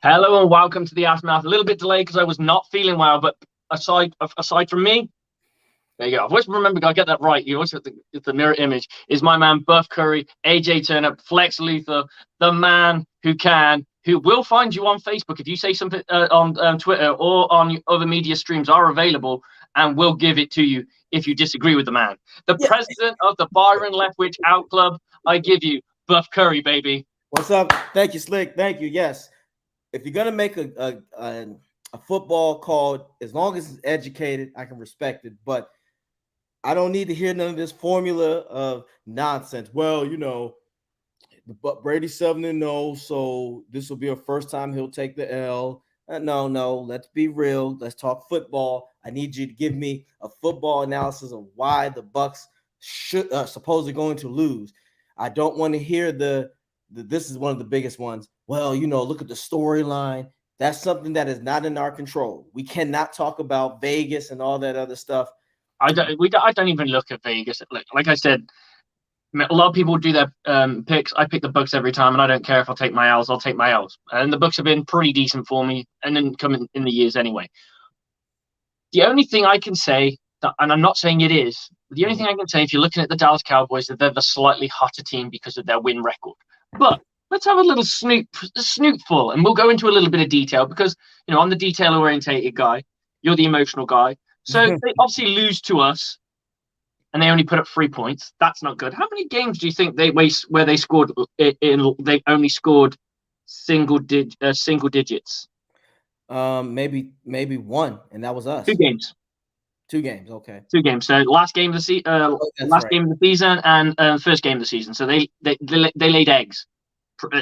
Hello and welcome to the Aftermath. A little bit delayed because I was not feeling well, but aside from me, there you go. I've always remembered I get that right. You always have the mirror image is my man Buff Curry, AJ Turner, Flex Luthor, the man who will find you on Facebook if you say something on Twitter or on other media streams are available, and will give it to you if you disagree with the man. The Yeah. president of the Byron Leftwich Out Club. I give you Buff Curry, baby. What's up? Thank you, Slick. Thank you. Yes. If you're gonna make a football call, as long as it's educated, I can respect it. But I don't need to hear none of this formula of nonsense. Well, but Brady's 7-0, so this will be a first time he'll take the L. No. Let's be real. Let's talk football. I need you to give me a football analysis of why the Bucs should supposedly going to lose. I don't want to hear this is one of the biggest ones. Well, look at the storyline. That's something that is not in our control. We cannot talk about Vegas and all that other stuff. I don't even look at Vegas. Like I said, a lot of people do their picks. I pick the Bucks every time, and I don't care if I'll take my L's. I'll take my L's, and the Bucks have been pretty decent for me, and then coming in the years anyway. The only thing I can say, and I'm not saying it is, the only thing I can say, if you're looking at the Dallas Cowboys, that they're the slightly hotter team because of their win record. But let's have a little snoopful, and we'll go into a little bit of detail because I'm the detail orientated guy. You're the emotional guy. So they obviously lose to us, and they only put up 3 points. That's not good. How many games do you think they waste where they scored they only scored single digits? Maybe one, and that was Two us. games. 2 games. Okay. 2 games. So last game of the Oh, that's last right. game of the season, and first game of the season. So they laid eggs,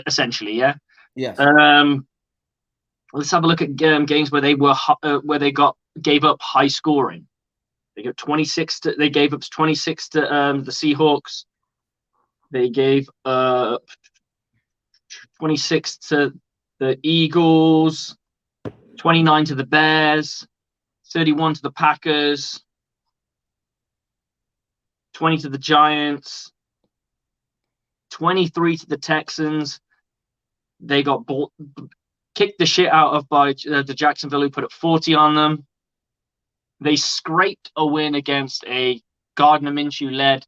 essentially. Yeah. Yes. Um, let's have a look at games where where they gave up high scoring. They gave up 26 to the Seahawks. They gave 26 to the Eagles, 29 to the Bears, 31 to the Packers, 20 to the Giants, 23 to the Texans. They got kicked the shit out of by the Jacksonville, who put up 40 on them. They scraped a win against a Gardner Minshew led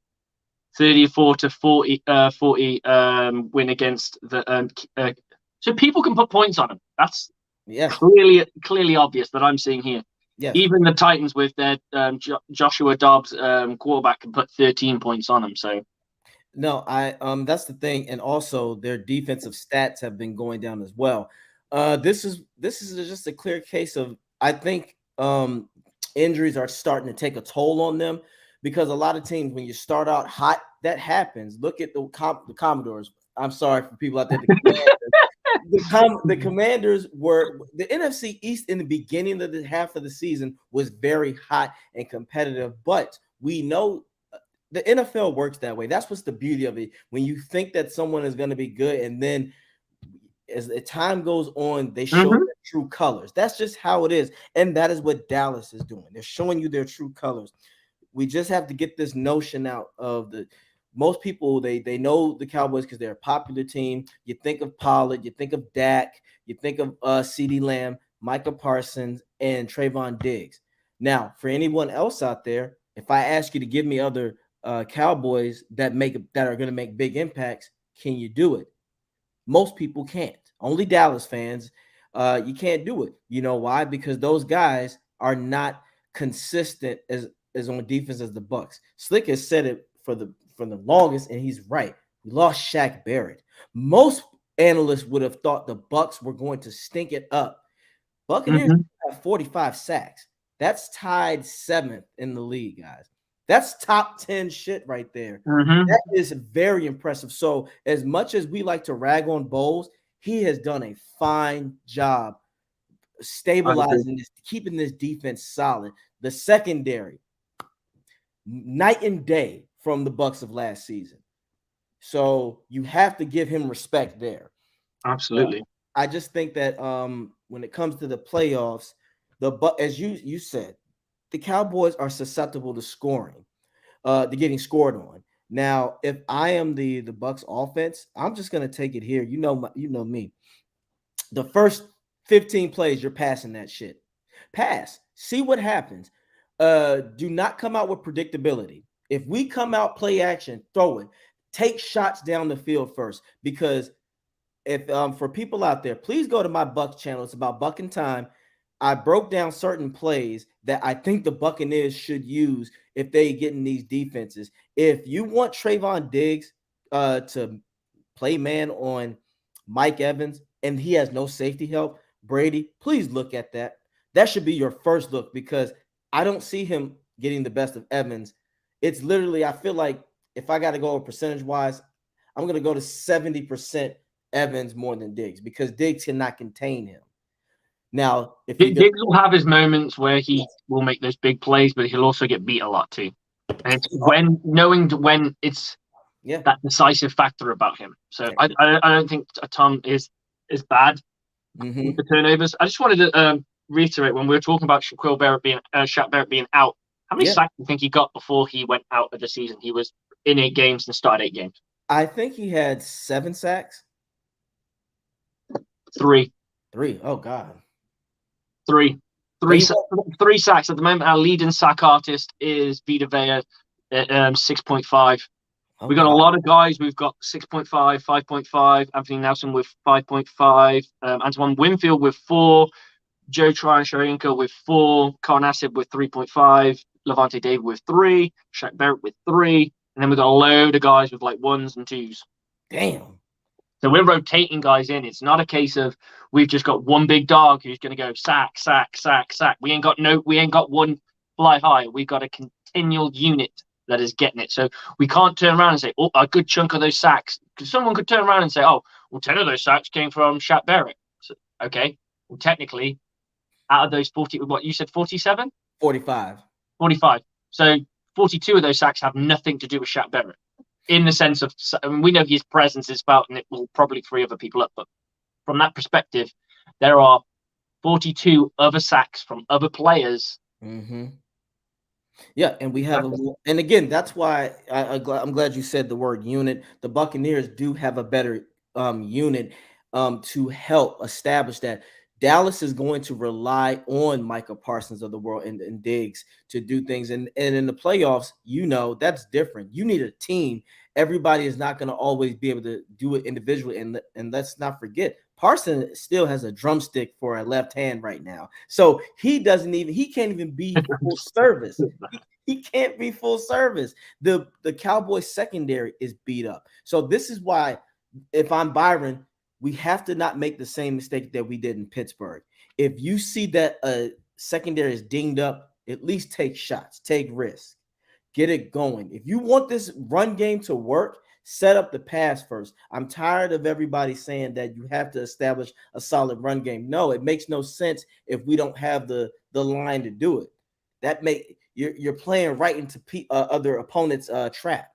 34 to 40 win against the. So people can put points on them. That's Yes. clearly obvious that I'm seeing here. Yes. Even the Titans with their Joshua Dobbs quarterback can put 13 points on them. So No, I that's the thing, and also their defensive stats have been going down as well. This is just a clear case of I think injuries are starting to take a toll on them because a lot of teams when you start out hot, that happens. Look at the Commodores. I'm sorry for people out there. The Commanders were the NFC East in the beginning of the half of the season was very hot and competitive, but we know the NFL works that way. That's what's the beauty of it. When you think that someone is going to be good, and then as the time goes on, they show mm-hmm. their true colors. That's just how it is, and that is what Dallas is doing. They're showing you their true colors. We just have to get this notion out of the most people. They know the Cowboys because they're a popular team. You think of Pollard, you think of Dak, you think of CeeDee Lamb, Micah Parsons, and Trayvon Diggs. Now, for anyone else out there, if I ask you to give me other Cowboys that are going to make big impacts, can you do it? Most people can't. Only Dallas fans, you can't do it. You know why? Because those guys are not consistent as on defense as the Bucs. Slick has said it for the longest, and he's right. We lost Shaq Barrett. Most analysts would have thought the Bucs were going to stink it up. Buccaneers Mm-hmm. have 45 sacks. That's tied 7th in the league, guys. That's top 10 shit right there. Mm-hmm. That is very impressive. So, as much as we like to rag on Bowles, he has done a fine job I agree. stabilizing this, keeping this defense solid. The secondary, night and day from the Bucs of last season. So you have to give him respect there. Absolutely. I just think that when it comes to the playoffs, but as you said, the Cowboys are susceptible to scoring, to getting scored on. Now, if I am the Bucs offense, I'm just gonna take it here. You know me. The first 15 plays, you're passing that shit. Pass. See what happens. Do not come out with predictability. If we come out play action, throw it. Take shots down the field first. Because if for people out there, please go to my Bucs channel. It's about Bucking Time. I broke down certain plays that I think the Buccaneers should use if they get in these defenses. If you want Trayvon Diggs to play man on Mike Evans and he has no safety help, Brady, please look at that. That should be your first look because I don't see him getting the best of Evans. It's literally, I feel like if I got to go percentage wise, I'm going to go to 70% Evans more than Diggs because Diggs cannot contain him. Now, if you Diggs will have his moments where he will make those big plays, but he'll also get beat a lot too. And it's when it's that decisive factor about him. So I don't think Tom is bad with the turnovers. I just wanted to reiterate when we were talking about Shaq Barrett being out. How many sacks do you think he got before he went out of the season? He was in 8 games and started 8 games. I think he had 7 sacks. 3. Oh God. 3 sacks at the moment. Our leading sack artist is Vita Vea at 6.5. We got a lot of guys. We've got 6.5, 5.5. Anthony Nelson with 5.5. Antoine Winfield with 4. Joe Tryon-Shoyinka with 4. Carnassib with 3.5. Levante David with 3. Shaq Barrett with 3. And then we got a load of guys with like 1s and 2s. Damn. So we're rotating guys in. It's not a case of we've just got one big dog who's going to go sack, sack, sack, sack. We ain't got one fly high. We've got a continual unit that is getting it. So we can't turn around and say, oh, a good chunk of those sacks. Because someone could turn around and say, oh, well, 10 of those sacks came from Shaq Barrett. So, okay. Well, technically, out of those 40, what you said, 47? 45. 45. So 42 of those sacks have nothing to do with Shaq Barrett. In the sense of, I mean, we know his presence is felt and it will probably free other people up. But from that perspective, there are 42 other sacks from other players. Mm-hmm. Yeah, and we have, and again, that's why I'm glad you said the word unit. The Buccaneers do have a better unit to help establish that. Dallas is going to rely on Micah Parsons of the world and Diggs to do things. And in the playoffs, that's different. You need a team. Everybody is not going to always be able to do it individually. And let's not forget, Parsons still has a drumstick for a left hand right now. So he can't even be full service. He can't be full service. The Cowboys secondary is beat up. So this is why, if I'm Byron, we have to not make the same mistake that we did in Pittsburgh. If you see that a secondary is dinged up, at least take shots, take risks, get it going. If you want this run game to work, set up the pass first. I'm tired of everybody saying that you have to establish a solid run game. No, it makes no sense if we don't have the line to do it. You're playing right into other opponents' trap.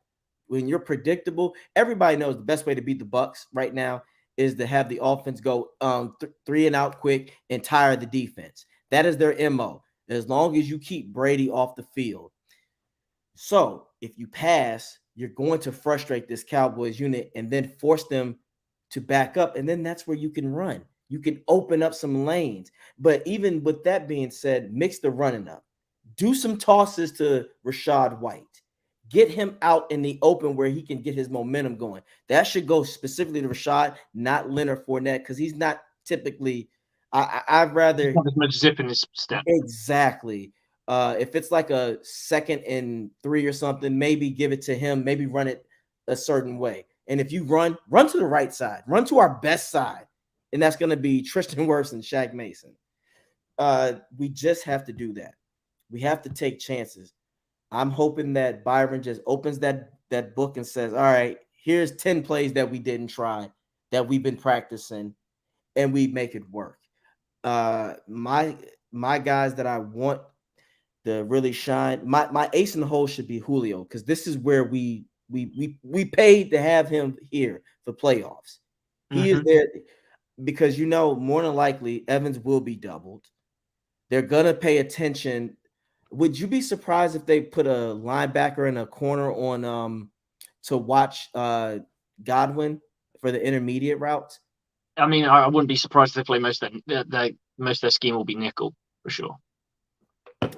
When you're predictable, everybody knows the best way to beat the Bucs right now is to have the offense go 3 and out quick and tire the defense. That is their MO, as long as you keep Brady off the field. So if you pass, you're going to frustrate this Cowboys unit and then force them to back up. And then that's where you can run. You can open up some lanes. But even with that being said, mix the running up. Do some tosses to Rachaad White. Get him out in the open where he can get his momentum going. That should go specifically to Rachaad, not Leonard Fournette, because he's not typically. I'd rather not as much zip in his step. Exactly. If it's like a 2nd and 3 or something, maybe give it to him. Maybe run it a certain way. And if you run to the right side, run to our best side, and that's going to be Tristan Wirfs and Shaq Mason. We just have to do that. We have to take chances. I'm hoping that Byron just opens that book and says, all right, here's 10 plays that we didn't try, that we've been practicing, and we make it work. My guys that I want to really shine, my ace in the hole should be Julio, because this is where we paid to have him here for playoffs. He is there because more than likely Evans will be doubled. They're gonna pay attention. Would you be surprised if they put a linebacker in a corner on to watch Godwin for the intermediate routes? I mean, I wouldn't be surprised if they play most of their scheme will be nickel for sure.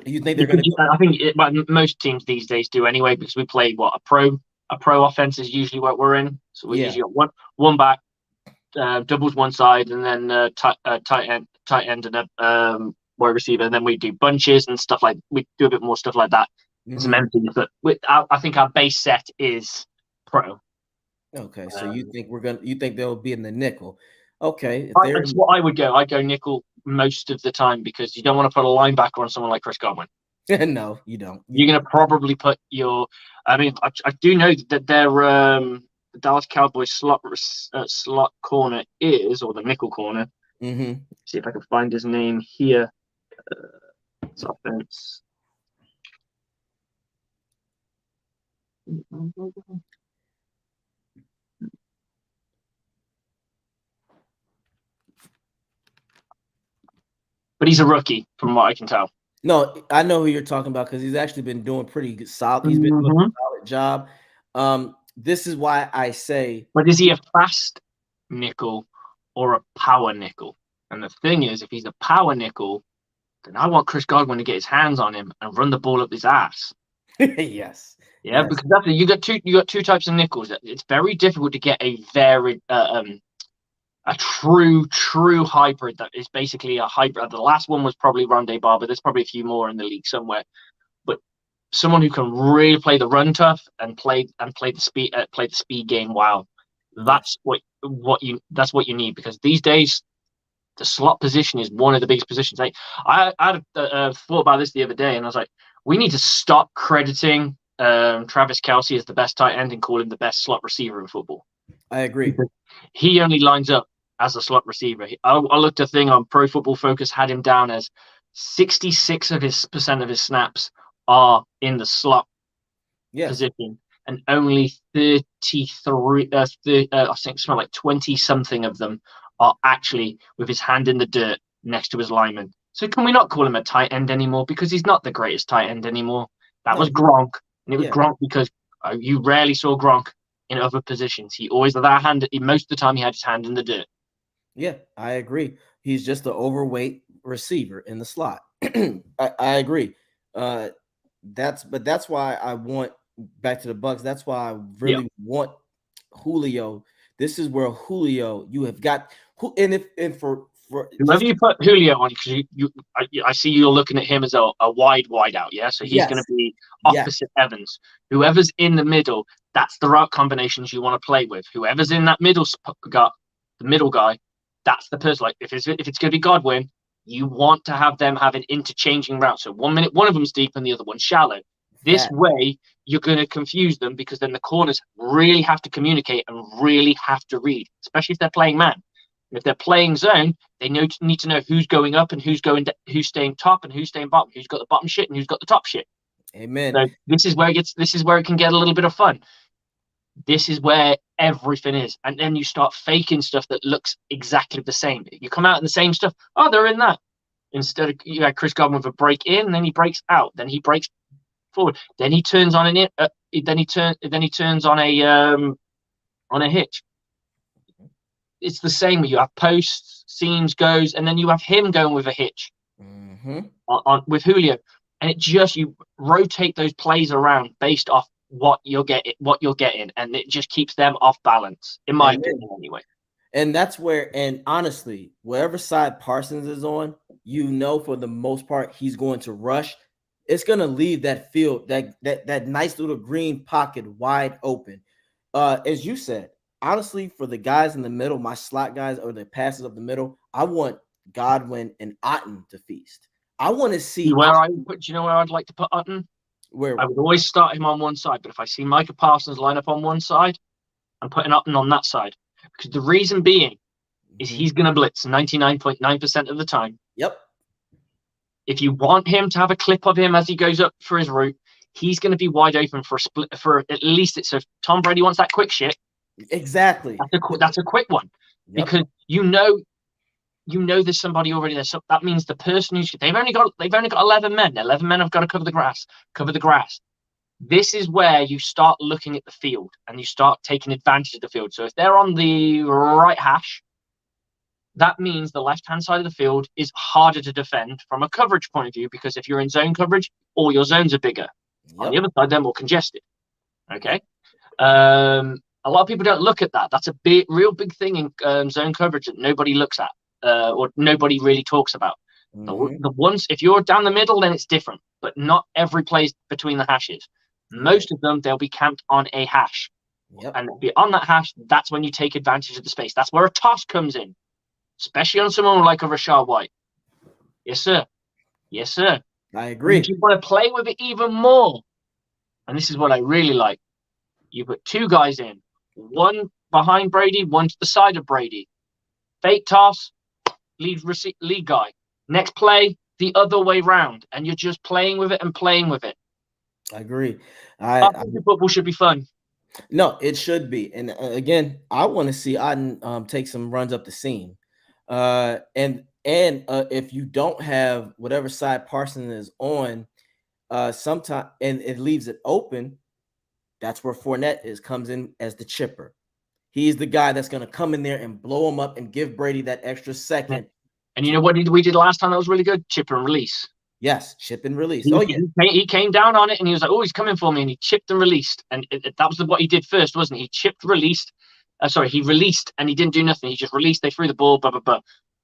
You think they're going to go? I think most teams these days do anyway because we play a pro offense is usually what we're in. So we Yeah. usually got one back, doubles one side, and then tight end, and a wide receiver, and then we do bunches and stuff like we do a bit more stuff like that. Some empties, but I think our base set is pro. Okay, so you think they'll be in the nickel? Okay, if they're That's what I would go. I go nickel most of the time because you don't want to put a linebacker on someone like Chris Godwin. no, you don't. You're going to probably put your. I mean, I do know that their the Dallas Cowboys slot corner is, or the nickel corner. See if I can find his name here. It's offense. But he's a rookie, from what I can tell. No, I know who you're talking about because he's actually been doing pretty good, solid. He's been doing a solid job. This is why I say. But is he a fast nickel or a power nickel? And the thing is, if he's a power nickel, then I want Chris Godwin to get his hands on him and run the ball up his ass. Yes. Yeah, yes. Because that's you got two types of nickels. It's very difficult to get a true hybrid that is basically a hybrid. The last one was probably Rondé Barber. There's probably a few more in the league somewhere, but someone who can really play the run tough and play the speed game. Wow, that's what you need because these days the slot position is one of the biggest positions. I had thought about this the other day, and I was like, we need to stop crediting Travis Kelce as the best tight end and call him the best slot receiver in football. I agree. He only lines up as a slot receiver. I looked at a thing on Pro Football Focus, had him down as 66% of his snaps are in the slot position, and only 33, I think something like 20 something of them are actually with his hand in the dirt next to his lineman. So can we not call him a tight end anymore? Because he's not the greatest tight end anymore. That was Gronk, and it was Gronk because you rarely saw Gronk in other positions. He always had that hand. Most of the time, he had his hand in the dirt. Yeah, I agree. He's just an overweight receiver in the slot. I agree. That's why I want back to the Bucs. That's why I really want Julio. This is where Julio, you have got for whoever you put Julio on, because I see you're looking at him as a wide out, yeah. So he's going to be opposite Evans. Whoever's in the middle, that's the route combinations you want to play with. Whoever's in that middle guy, that's the person. Like if it's going to be Godwin, you want to have them have an interchanging route. So 1 minute one of them's deep and the other one's shallow. This way, you're going to confuse them because then the corners really have to communicate and really have to read, especially if they're playing man. If they're playing zone, they need to know who's going up and who's staying top and who's staying bottom, who's got the bottom shit and who's got the top shit. Amen. So this is where it can get a little bit of fun. This is where everything is. And then you start faking stuff that looks exactly the same. You come out in the same stuff. Oh, they're in that. Instead of you had Chris Godwin with a break in, then he breaks out, then he breaks forward, then he turns on then he turns on a hitch. It's the same where you have posts, seams, goes, and then you have him going with a hitch with Julio, and it just you rotate those plays around based off what you're getting, and it just keeps them off balance, in my opinion, anyway. And that's where, and honestly, wherever side Parsons is on, for the most part, he's going to rush. It's going to leave that field, that nice little green pocket wide open. As you said, honestly, for the guys in the middle, my slot guys or the passes up the middle, I want Godwin and Otten to feast. I want to see where I'd like to put Otten? Where I would always start him on one side, but if I see Micah Parsons line up on one side, I'm putting Otten on that side. Because the reason being is he's going to blitz 99.9% of the time. Yep. If you want him to have a clip of him as he goes up for his route, he's going to be wide open for a split. For at least it's if Tom Brady wants that quick shit. Exactly. That's a quick one because you know there's somebody already there. So that means the person who's they've only got 11 men. 11 men have got to cover the grass. This is where you start looking at the field and you start taking advantage of the field. So if they're on the right hash, that means the left-hand side of the field is harder to defend from a coverage point of view, because if you're in zone coverage, all your zones are bigger. On the Yep. other side, they're more congested. Okay. A lot of people don't look at that. That's a real big thing in zone coverage that nobody looks at, or nobody really talks about. The ones, if you're down the middle, then it's different, but not every play is between the hashes. Most of them, they'll be camped on a hash. Yep. And be on that hash, that's when you take advantage of the space. That's where a toss comes in, especially on someone like a Rashad White. Yes, sir. Yes, sir. I agree. And you want to play with it even more. And this is what I really like. You put two guys in, one behind Brady, one to the side of Brady. Fake toss, lead guy. Next play, the other way round. And you're just playing with it and playing with it. I agree. I think football should be fun. No, it should be. And again, I want to see Otten take some runs up the seam. And if you don't have whatever side Parsons is on, sometime and it leaves it open, that's where Fournette comes in as the chipper. He's the guy that's going to come in there and blow him up and give Brady that extra second. And you know what we did last time that was really good? Chip and release. Yes, chip and release. He came down on it and he was like, "Oh, he's coming for me," and he chipped and released. And that was what he did first, wasn't he? He chipped, released. He released and he didn't do nothing. He just released. They threw the ball. Blah blah blah.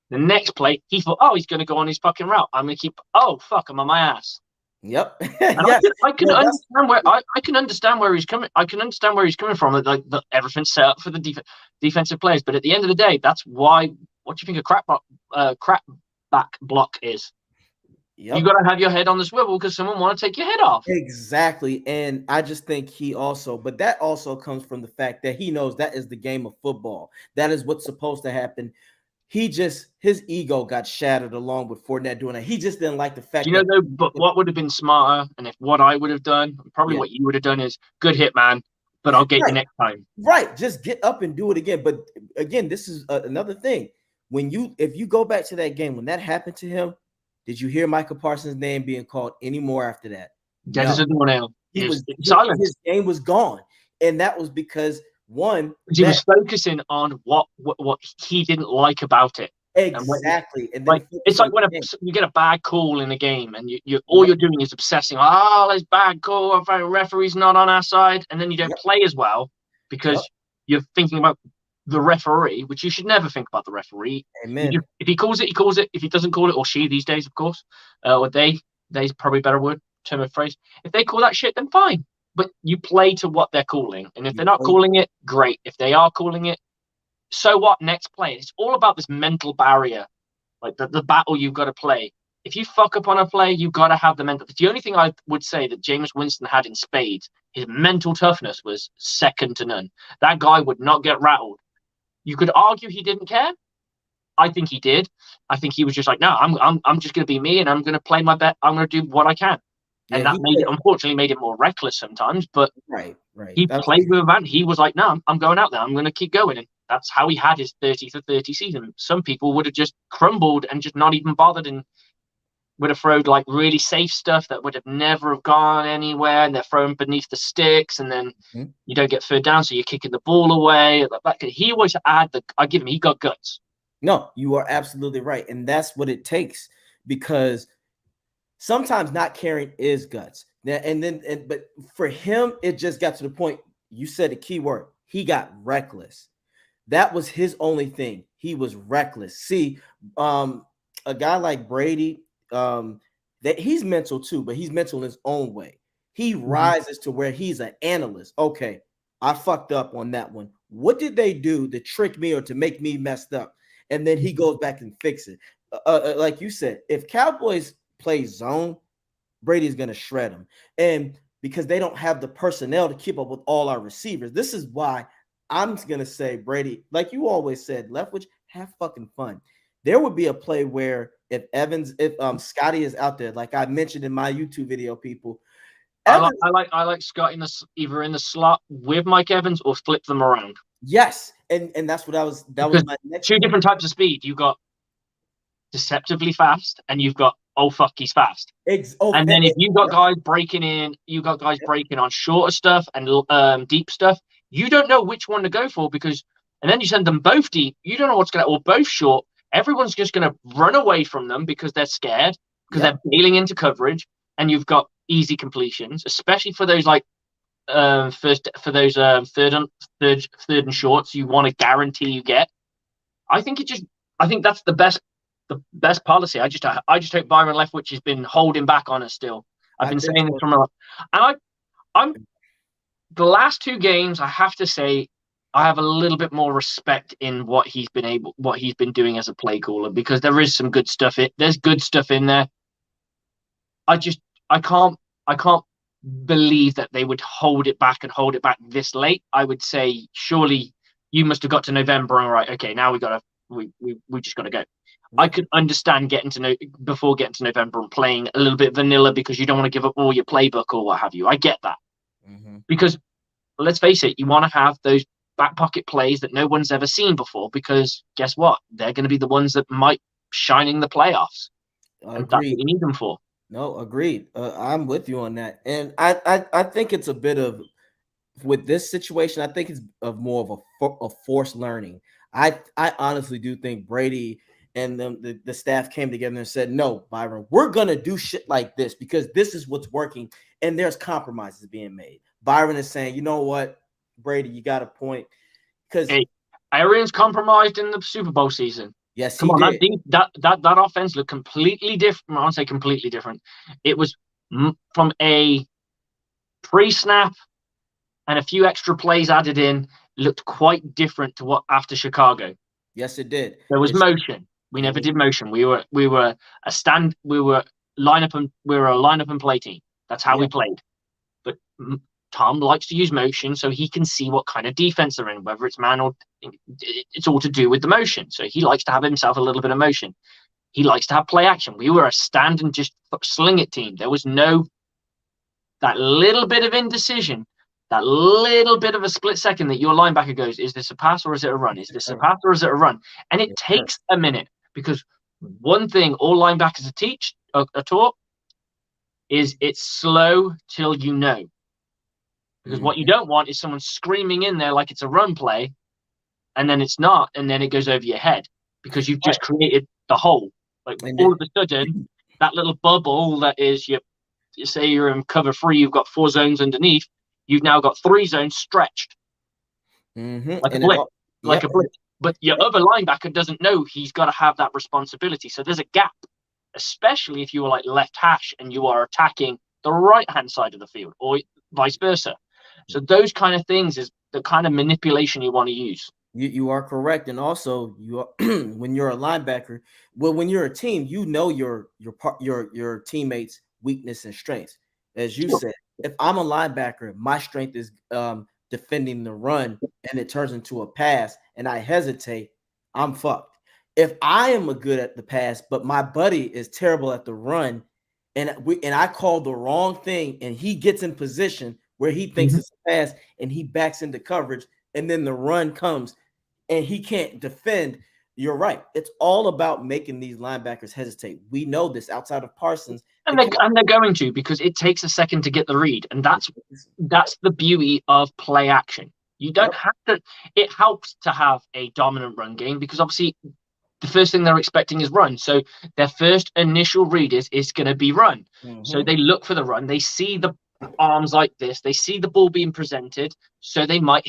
The next play, he thought, "Oh, he's going to go on his fucking route. I'm going to keep. Oh fuck, I'm on my ass." Yep. Yes. I can understand where he's coming. I can understand where he's coming from. Like everything's set up for the defensive players, but at the end of the day, that's why. What do you think a crap back block is? Yep. You got to have your head on the swivel because someone want to take your head off. Exactly. And I just think but that also comes from the fact that he knows that is the game of football. That is what's supposed to happen. His ego got shattered along with Fournette doing that. He just didn't like the fact but what would have been smarter, and if what I would have done, probably what you would have done is good hit, man, but I'll get you next time. Right. Just get up and do it again. But again, this is another thing. If you go back to that game, when that happened to him, did you hear Micah Parsons' name being called anymore after that? That is a no. He was silent. His game was gone, and that was because he was focusing on what he didn't like about it. Exactly, and like it's like when you get a bad call in a game, and you're doing is obsessing. Oh, there's bad call. The referee's not on our side, and then you don't play as well because you're thinking about the referee, which you should never think about the referee. Amen. If he calls it, he calls it. If he doesn't call it, or she these days, of course, or they's probably a better word, term of phrase. If they call that shit, then fine. But you play to what they're calling. And if they're not calling it, great. If they are calling it, so what? Next play. It's all about this mental barrier, like the battle you've got to play. If you fuck up on a play, you've got to have the mental. The only thing I would say that Jameis Winston had in spades, his mental toughness was second to none. That guy would not get rattled. You could argue he didn't care. I think he did. I think he was just like, no, I'm just going to be me, and I'm going to play my bet. I'm going to do what I can. And that unfortunately made it more reckless sometimes. But he played with a man. He was like, no, I'm going out there. I'm going to keep going. And that's how he had his 30 for 30 season. Some people would have just crumbled and just not even bothered and would have thrown like really safe stuff that would have never have gone anywhere, and they're thrown beneath the sticks, and then you don't get third down, so you're kicking the ball away. He always he got guts. No, you are absolutely right. And that's what it takes, because sometimes not caring is guts. But for him, it just got to the point. You said a key word. He got reckless. That was his only thing. He was reckless. See, a guy like Brady, that he's mental too, but he's mental in his own way. He rises to where he's an analyst. Okay, I fucked up on that one. What did they do to trick me or to make me messed up? And then he goes back and fixes it. Like you said, if Cowboys play zone, Brady's going to shred them. And because they don't have the personnel to keep up with all our receivers, this is why I'm going to say, Brady, like you always said, Leftwich, have fucking fun. There would be a play where if Scotty is out there, like I mentioned in my YouTube video, people. I like Scott either in the slot with Mike Evans or flip them around. Yes, and that's what was my next two different types of speed. You got deceptively fast, and you've got he's fast. And then if you've got guys breaking in, breaking on shorter stuff and deep stuff. You don't know which one to go for and then you send them both deep. You don't know what's going to, or both short. everyone's just going to run away from them because they're scared, because Yep. they're bailing into coverage, and you've got easy completions, especially for those like first for those third and shorts you want to guarantee you get. I think it just I think that's the best policy. I just hope Byron Leftwich has been holding back on us still. I've I been think saying this so. from a and I'm the last two games, I have to say, I have a little bit more respect in what he's been doing as a play caller, because there is some good stuff. There's good stuff in there. I just, I can't, I can't believe that they would hold it back and hold it back this late. I would say, surely you must have got to November and right, okay, now we just got to go. I Yeah. could understand before getting to November and playing a little bit vanilla because you don't want to give up all your playbook or what have you. I get that, Mm-hmm. because let's face it, you want to have those back pocket plays that no one's ever seen before, because guess what? They're going to be the ones that might shine in the playoffs, and that's what Agreed. you need them for. No, agreed. I'm with you on that, and I think it's a bit of with this situation. I think it's of more of a forced learning. I honestly do think Brady and the staff came together and said, "No, Byron, we're gonna do shit like this because this is what's working." And there's compromises being made. Byron is saying, "You know what, Brady, you got a point." Because Hey, Arians compromised in the Super Bowl season. yes, Come he on, did. that offense looked completely different. I won't say completely different. It was from a pre-snap and a few extra plays added in, looked quite different to what after Chicago. Yes, it did. There was motion. We There never was did motion. We were a stand. We were a lineup and play team. That's how yeah. we played. But Tom likes to use motion so he can see what kind of defense they're in, whether it's man or it's all to do with the motion. So he likes to have himself a little bit of motion. He likes to have play action. We were a stand and just sling it team. There was no that little bit of indecision, that little bit of a split second that your linebacker goes, is this a pass or is it a run? Is this a pass or is it a run? And it Yes, sir. takes a minute, because one thing all linebackers are taught is it's slow till you know. Because what you Mhm. don't want is someone screaming in there like it's a run play, and then it's not, and then it goes over your head because you've Right. just created the hole. Like And all of it, a sudden, that little bubble that is you say you're in cover three, you've got four zones underneath. You've now got three zones stretched like a and it blitz, all like a yep. blitz. But your other linebacker doesn't know he's got to have that responsibility. So there's a gap, especially if you are like left hash and you are attacking the right hand side of the field, or vice versa. So those kind of things is the kind of manipulation you want to use. You are correct, and also you are when you're a linebacker. Well, when you're a team, you know your teammates' weakness and strengths. As you Sure. said, if I'm a linebacker, my strength is defending the run, and it turns into a pass, and I hesitate, I'm fucked. If I am a good at the pass, but my buddy is terrible at the run, and I call the wrong thing, and he gets in position where he thinks Mhm. it's a pass, and he backs into coverage, and then the run comes and he can't defend. You're right. It's all about making these linebackers hesitate. We know this outside of Parsons. The And they're going to, because it takes a second to get the read, and Cowboys. that's the beauty of play action. You don't Yep. have to. It helps to have a dominant run game, because obviously the first thing they're expecting is run. So their first initial read is going to be run. So Mm-hmm. they look for the run. They see the arms like this. They see the ball being presented. So you might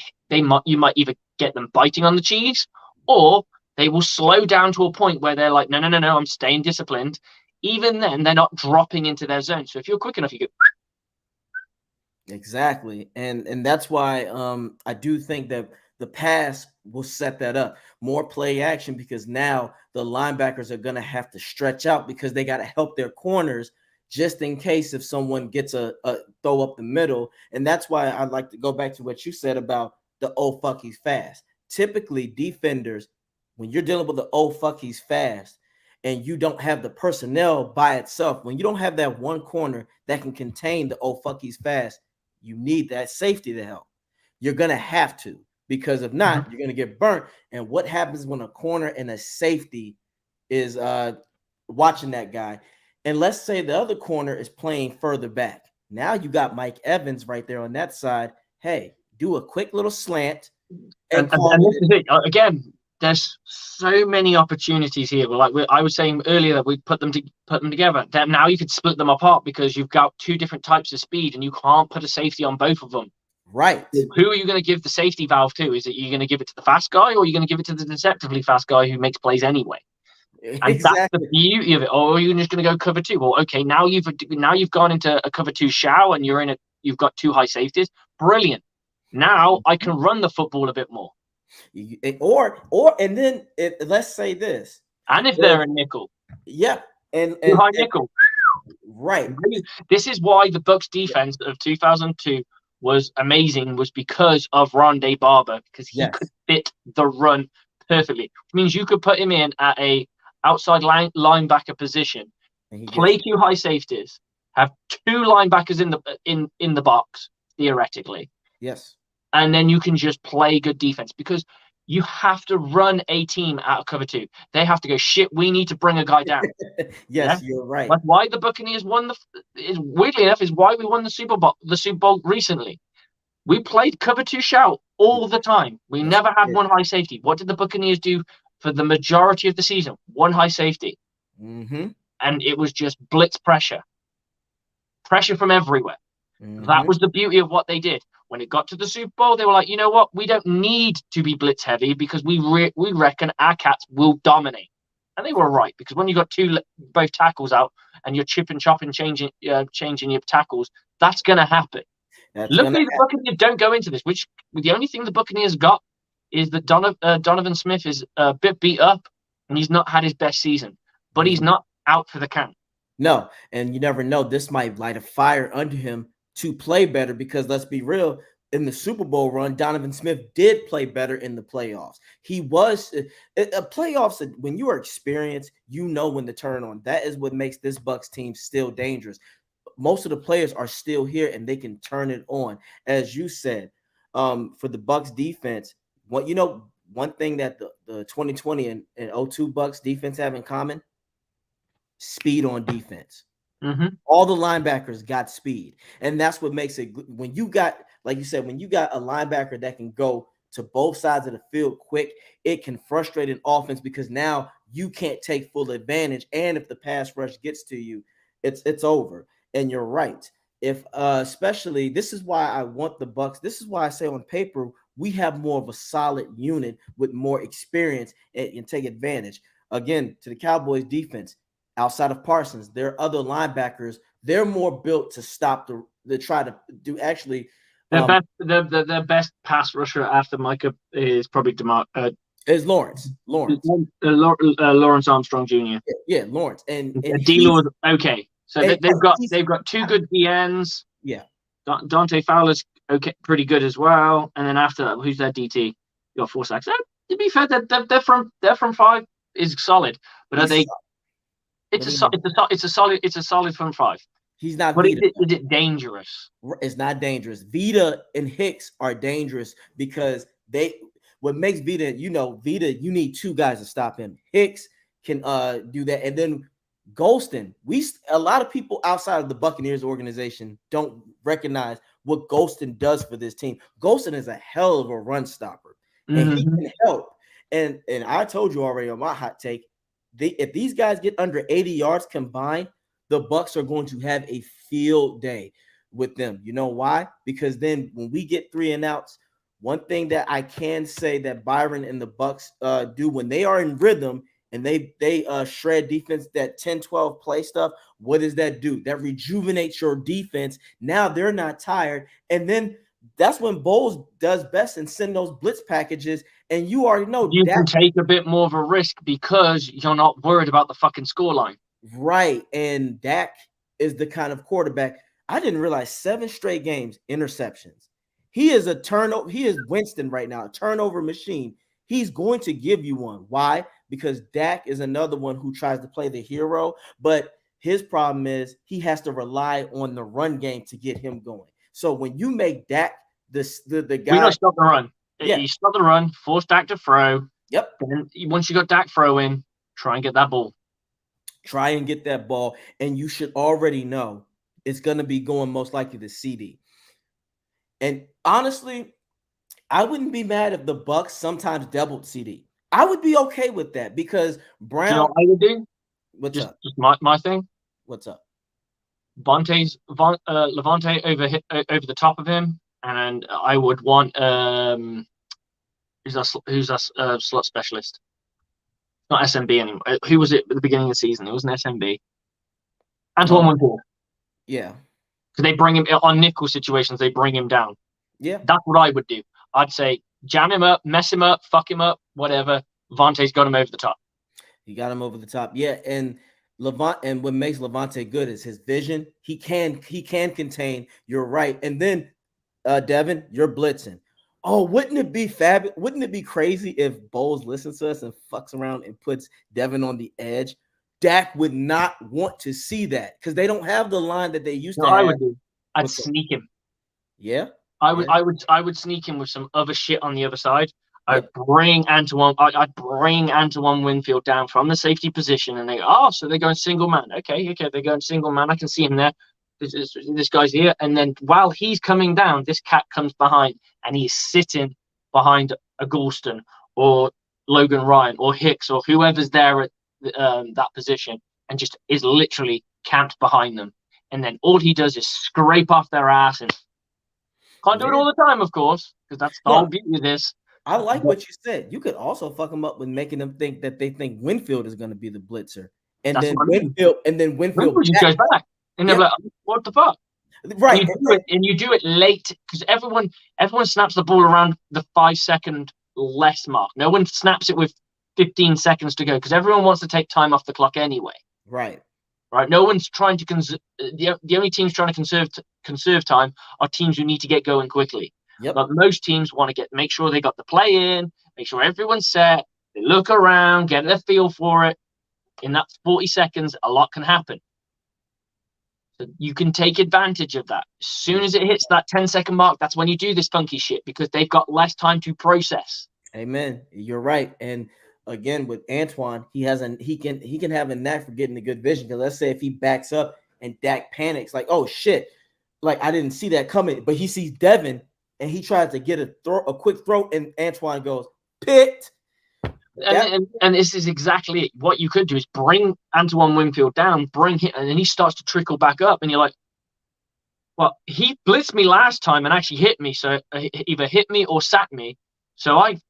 either get them biting on the cheese, or they will slow down to a point where they're like, no, no, no, no, I'm staying disciplined. Even then, they're not dropping into their zone. So if you're quick enough, you go. Exactly. And that's why I do think that the pass will set that up. More play action because now the linebackers are gonna have to stretch out because they got to help their corners just in case if someone gets a throw up the middle. And that's why I'd like to go back to what you said about the oh fuck he's fast. Typically, defenders, when you're dealing with the oh fuck he's fast, and you don't have the personnel by itself, when you don't have that one corner that can contain the oh fuck he's fast, you need that safety to help. You're going to have to, because if not, you're going to get burnt. And what happens when a corner and a safety is watching that guy? And let's say the other corner is playing further back. Now you got Mike Evans right there on that side. Hey, do a quick little slant and And call this it. is it again. there's so many opportunities here. Like I was saying earlier that we put them together. That now you could split them apart because you've got two different types of speed, and you can't put a safety on both of them. Right. Who are you going to give the safety valve to? Is it you going to give it to the fast guy, or are you going to give it to the deceptively fast guy who makes plays anyway? And that's the Exactly. beauty of it. Or are you just going to go cover two? Well, okay, now you've gone into a cover two shell, and you've got two high safeties. Brilliant. Now I can run the football a bit more. And then let's say this. And if they're a nickel, Yeah. two high nickel. Right. This is why the Bucs defense of 2002 was amazing, was because of Rondé Barber, because he could fit the run perfectly. Which means you could put him in at a outside linebacker position, play two high safeties, have two linebackers in the box theoretically. Yes. And then you can just play good defense, because you have to run a team out of cover two. They have to go, shit, we need to bring a guy down. Yes, you're right. That's why the Buccaneers won weirdly enough, is why we won the Super Bowl recently. We played cover two shout all the time. We never had one high safety. What did the Buccaneers do for the majority of the season? One high safety. Mm-hmm. And it was just blitz pressure from everywhere. Mm-hmm. That was the beauty of what they did. When it got to the Super Bowl, they were like, you know what? We don't need to be blitz heavy, because we reckon our cats will dominate. And they were right, because when you got both tackles out and you're chopping, changing your tackles, that's going to happen. Luckily, the Buccaneers don't go into this, which the only thing the Buccaneers got is that Donovan Smith is a bit beat up, and he's not had his best season, but he's not out for the count. No, and you never know. This might light a fire under him to play better, because let's be real, in the Super Bowl run, Donovan Smith did play better in the playoffs. He was a playoffs. When you are experienced, you know when to turn on. That is what makes this Bucs team still dangerous. Most of the players are still here, and they can turn it on. As you said, for the Bucs defense, one thing that the 2020 and 02 Bucs defense have in common: speed on defense. Mm-hmm. All the linebackers got speed, and that's what makes it. When you got, like you said, when you got a linebacker that can go to both sides of the field quick, it can frustrate an offense, because now you can't take full advantage, and if the pass rush gets to you, it's over. And you're right. If especially, this is why I want the Bucs. This is why I say on paper we have more of a solid unit with more experience and take advantage. Again, to the Cowboys defense, outside of Parsons, there are other linebackers. They're more built to stop the try to do actually. The best pass rusher after Micah is probably is Lawrence. Lawrence Armstrong Jr. Yeah, Lawrence and D-Lord. Okay, so they've got two good DNs. Yeah, Dante Fowler's okay, pretty good as well. And then after that, who's their DT? You got 4 sacks. To be fair, they're from 5 is solid, but are they? It's a solid front 5. He's not. But is it dangerous? It's not dangerous. Vita and Hicks are dangerous, because what makes Vita, Vita, you need 2 guys to stop him. Hicks can do that, and then Golston. A lot of people outside of the Buccaneers organization don't recognize what Golston does for this team. Golston is a hell of a run stopper, and he can help. And I told you already on my hot take, if these guys get under 80 yards combined, the Bucs are going to have a field day with them. You know why? Because then when we get 3 and outs, one thing that I can say that Byron and the Bucs do when they are in rhythm and they shred defense, that 10-12 play stuff, what does that do? That rejuvenates your defense. Now they're not tired. And then that's when Bowles does best and send those blitz packages. And you already know you can take a bit more of a risk because you're not worried about the fucking scoreline. Right. And Dak is the kind of quarterback. I didn't realize 7 straight games, interceptions. He is a turnover. He is Winston right now, a turnover machine. He's going to give you one. Why? Because Dak is another one who tries to play the hero, but his problem is he has to rely on the run game to get him going. So when you make Dak the guy, we don't stop the run. Yeah. You stop the run, force Dak to throw. Yep. And once you got Dak throwing, try and get that ball. Try and get that ball, and you should already know it's going to be going most likely to CD. And honestly, I wouldn't be mad if the Bucs sometimes doubled CD. I would be okay with that because Do you know Brown. what I would do? What's up? Just my thing. What's up? Levante over the top of him, and I would want who's our slot specialist? Not SMB anymore. Who was it at the beginning of the season? It wasn't SMB. Antoine Oh, Winfield. yeah, Because they bring him on nickel situations, they bring him down. yeah. That's what I would do. I'd say jam him up, mess him up, fuck him up, whatever. Vante's got him over the top. He got him over the top. Yeah, and Levant, and what makes Levante good is his vision. He can contain. You're right. And then Devin, you're blitzing. Oh, wouldn't it be fabulous? Wouldn't it be crazy if Bowles listens to us and fucks around and puts Devin on the edge? Dak would not want to see that because they don't have the line that they used to have. I would do. I'd sneak him. Yeah. I would sneak him with some other shit on the other side. I'd bring Antoine Winfield down from the safety position, and so they're going single man. Okay, they're going single man. I can see him there. This guy's here, and then while he's coming down, this cat comes behind, and he's sitting behind a Goulston or Logan Ryan or Hicks or whoever's there at that position, and just is literally camped behind them. And then all he does is scrape off their ass and can't do it all the time, of course, because that's the whole beauty of this. I like what you said. You could also fuck them up with making them think that they think Winfield is going to be the blitzer, and then Winfield just goes back, and they're like, "What the fuck?" Right? And you do it late because everyone snaps the ball around the 5 second less mark. No one snaps it with 15 seconds to go because everyone wants to take time off the clock anyway. Right. No one's trying to the only teams trying to conserve time are teams who need to get going quickly. Yep. But most teams want to make sure they got the play in, make sure everyone's set, they look around, get their feel for it. In that 40 seconds, a lot can happen. So you can take advantage of that. As soon as it hits that 10-second mark, that's when you do this funky shit because they've got less time to process. Amen. You're right. And again, with Antoine, he can have a knack for getting the good vision. Because let's say if he backs up and Dak panics, like, oh shit, like I didn't see that coming, but he sees Devin and he tries to get a quick throw, and Antoine goes picked. And this is exactly it. What you could do is bring Antoine Winfield down, bring him, and then he starts to trickle back up, and you're like, well, he blitzed me last time and actually hit me, so either hit me or sacked me. So I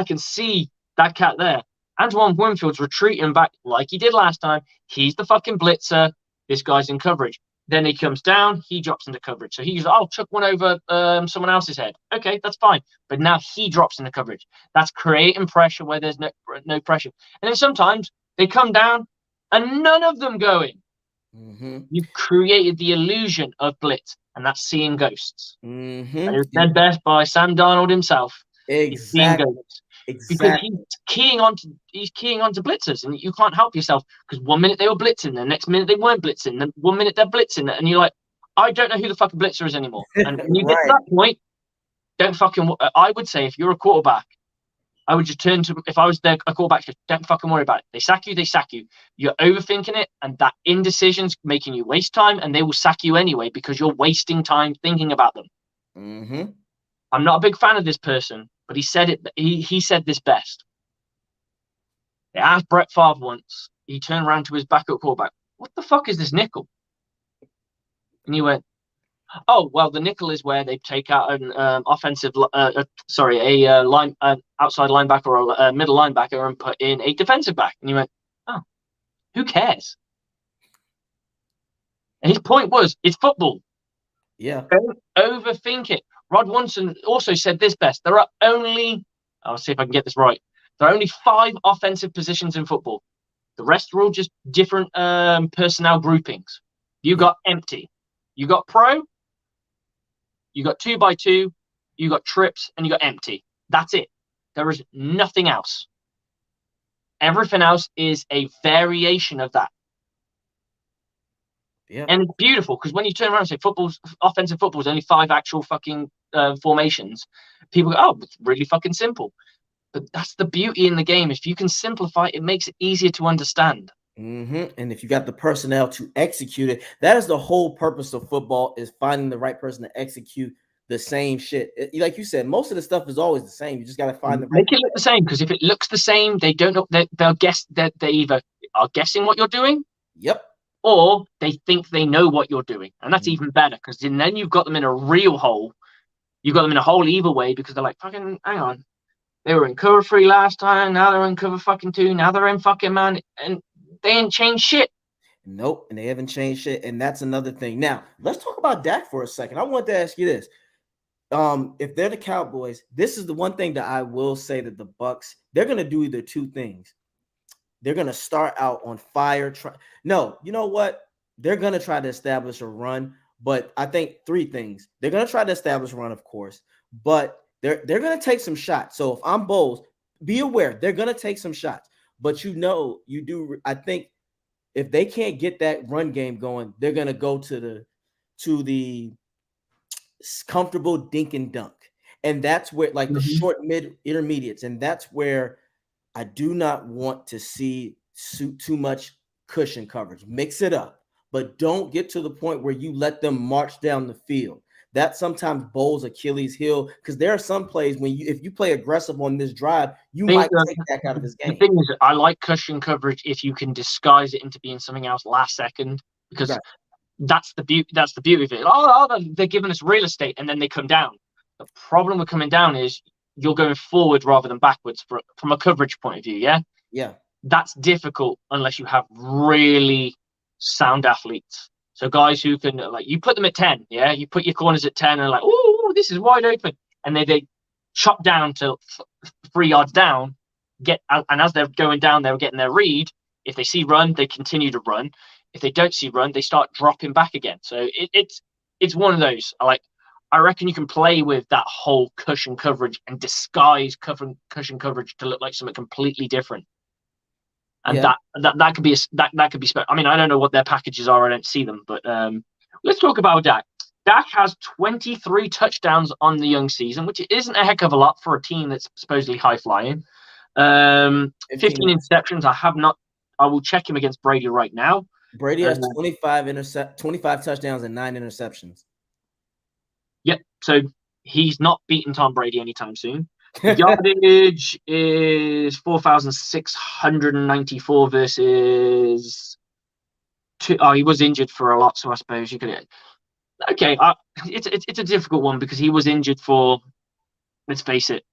can see that cat there. Antoine Winfield's retreating back like he did last time. He's the fucking blitzer. This guy's in coverage. Then he comes down, he drops into coverage. So he's, chuck one over someone else's head. Okay, that's fine. But now he drops into coverage. That's creating pressure where there's no pressure. And then sometimes they come down and none of them go in. Mm-hmm. You've created the illusion of blitz, and that's seeing ghosts. Mm-hmm. It was said best by Sam Darnold himself. Exactly. Because he's keying onto blitzers, and you can't help yourself because 1 minute they were blitzing, the next minute they weren't blitzing, then 1 minute they're blitzing, and you're like, I don't know who the fucking blitzer is anymore. And when you get to that point, don't fucking. I would say if you're a quarterback, I would just turn to, if I was a quarterback, just don't fucking worry about it. They sack you. You're overthinking it, and that indecision's making you waste time, and they will sack you anyway because you're wasting time thinking about them. Mm-hmm. I'm not a big fan of this person, but he said it. He said this best. They asked Brett Favre once. He turned around to his backup quarterback. What the fuck is this nickel? And he went, oh, well, the nickel is where they take out an outside linebacker or a middle linebacker and put in a defensive back. And he went, oh, who cares? And his point was, it's football. Yeah. Don't overthink it. Rod Woodson also said this best. There are only, I'll see if I can get this right. There are only 5 offensive positions in football. The rest are all just different personnel groupings. You got empty. You got pro. You got 2x2. You got trips, and you got empty. That's it. There is nothing else. Everything else is a variation of that. Yeah. And it's beautiful because when you turn around and say offensive football is only 5 actual fucking formations, people go, oh, it's really fucking simple. But that's the beauty in the game. If you can simplify it, it makes it easier to understand. Mm-hmm. And if you got the personnel to execute it, that is the whole purpose of football, is finding the right person to execute the same shit. Like you said, most of the stuff is always the same. You just got to find the right. Make it look the same, because if it looks the same, they don't know. They'll guess that they either are guessing what you're doing, Yep. or they think they know what you're doing, and that's Mhm. even better, because then you've got them in a real hole. You've got them in a hole either way, because they're like, fucking, hang on, they were in cover 3 last time, now they're in cover fucking 2, now they're in fucking man, and they ain't changed shit. Nope, and they haven't changed shit, and that's another thing. Now, let's talk about Dak for a second. I want to ask you this. If they're the Cowboys, this is the one thing that I will say that the Bucs, they're going to do either two things. They're going to start out on fire. No, you know what? They're going to try to establish a run, but I think three things. They're going to try to establish a run, of course, but they're going to take some shots. So if I'm Bowles, be aware they're going to take some shots. But you do. I think if they can't get that run game going, they're going to go to the comfortable dink and dunk. And that's where, like, the short, mid, intermediates. And that's where I do not want to see too much cushion coverage. Mix it up, but don't get to the point where you let them march down the field. That sometimes Bowles' Achilles heel, because there are some plays when if you play aggressive on this drive, you might take that out of his game. The thing is, I like cushion coverage if you can disguise it into being something else last second, because that's the beauty. That's the beauty of it. They're giving us real estate, and then they come down. The problem with coming down is you're going forward rather than backwards from a coverage point of view. Yeah. That's difficult unless you have really sound athletes. So guys who can, like, you put them at 10, yeah? You put your corners at 10 and like, oh, this is wide open. And they chop down to 3 yards down, and as they're going down, they're getting their read. If they see run, they continue to run. If they don't see run, they start dropping back again. So it's one of those. I reckon you can play with that whole cushion coverage and disguise cushion coverage to look like something completely different. And that could be that could be special. I mean, I don't know what their packages are. I don't see them, but let's talk about Dak. Dak has 23 touchdowns on the young season, which isn't a heck of a lot for a team that's supposedly high flying. 15 interceptions. I will check him against Brady right now. Brady has 25 touchdowns and 9 interceptions. Yep. So he's not beating Tom Brady anytime soon. Yardage is 4,694 versus 2. Oh, he was injured for a lot, so I suppose you could. Okay, it's a difficult one because he was injured for, let's face it,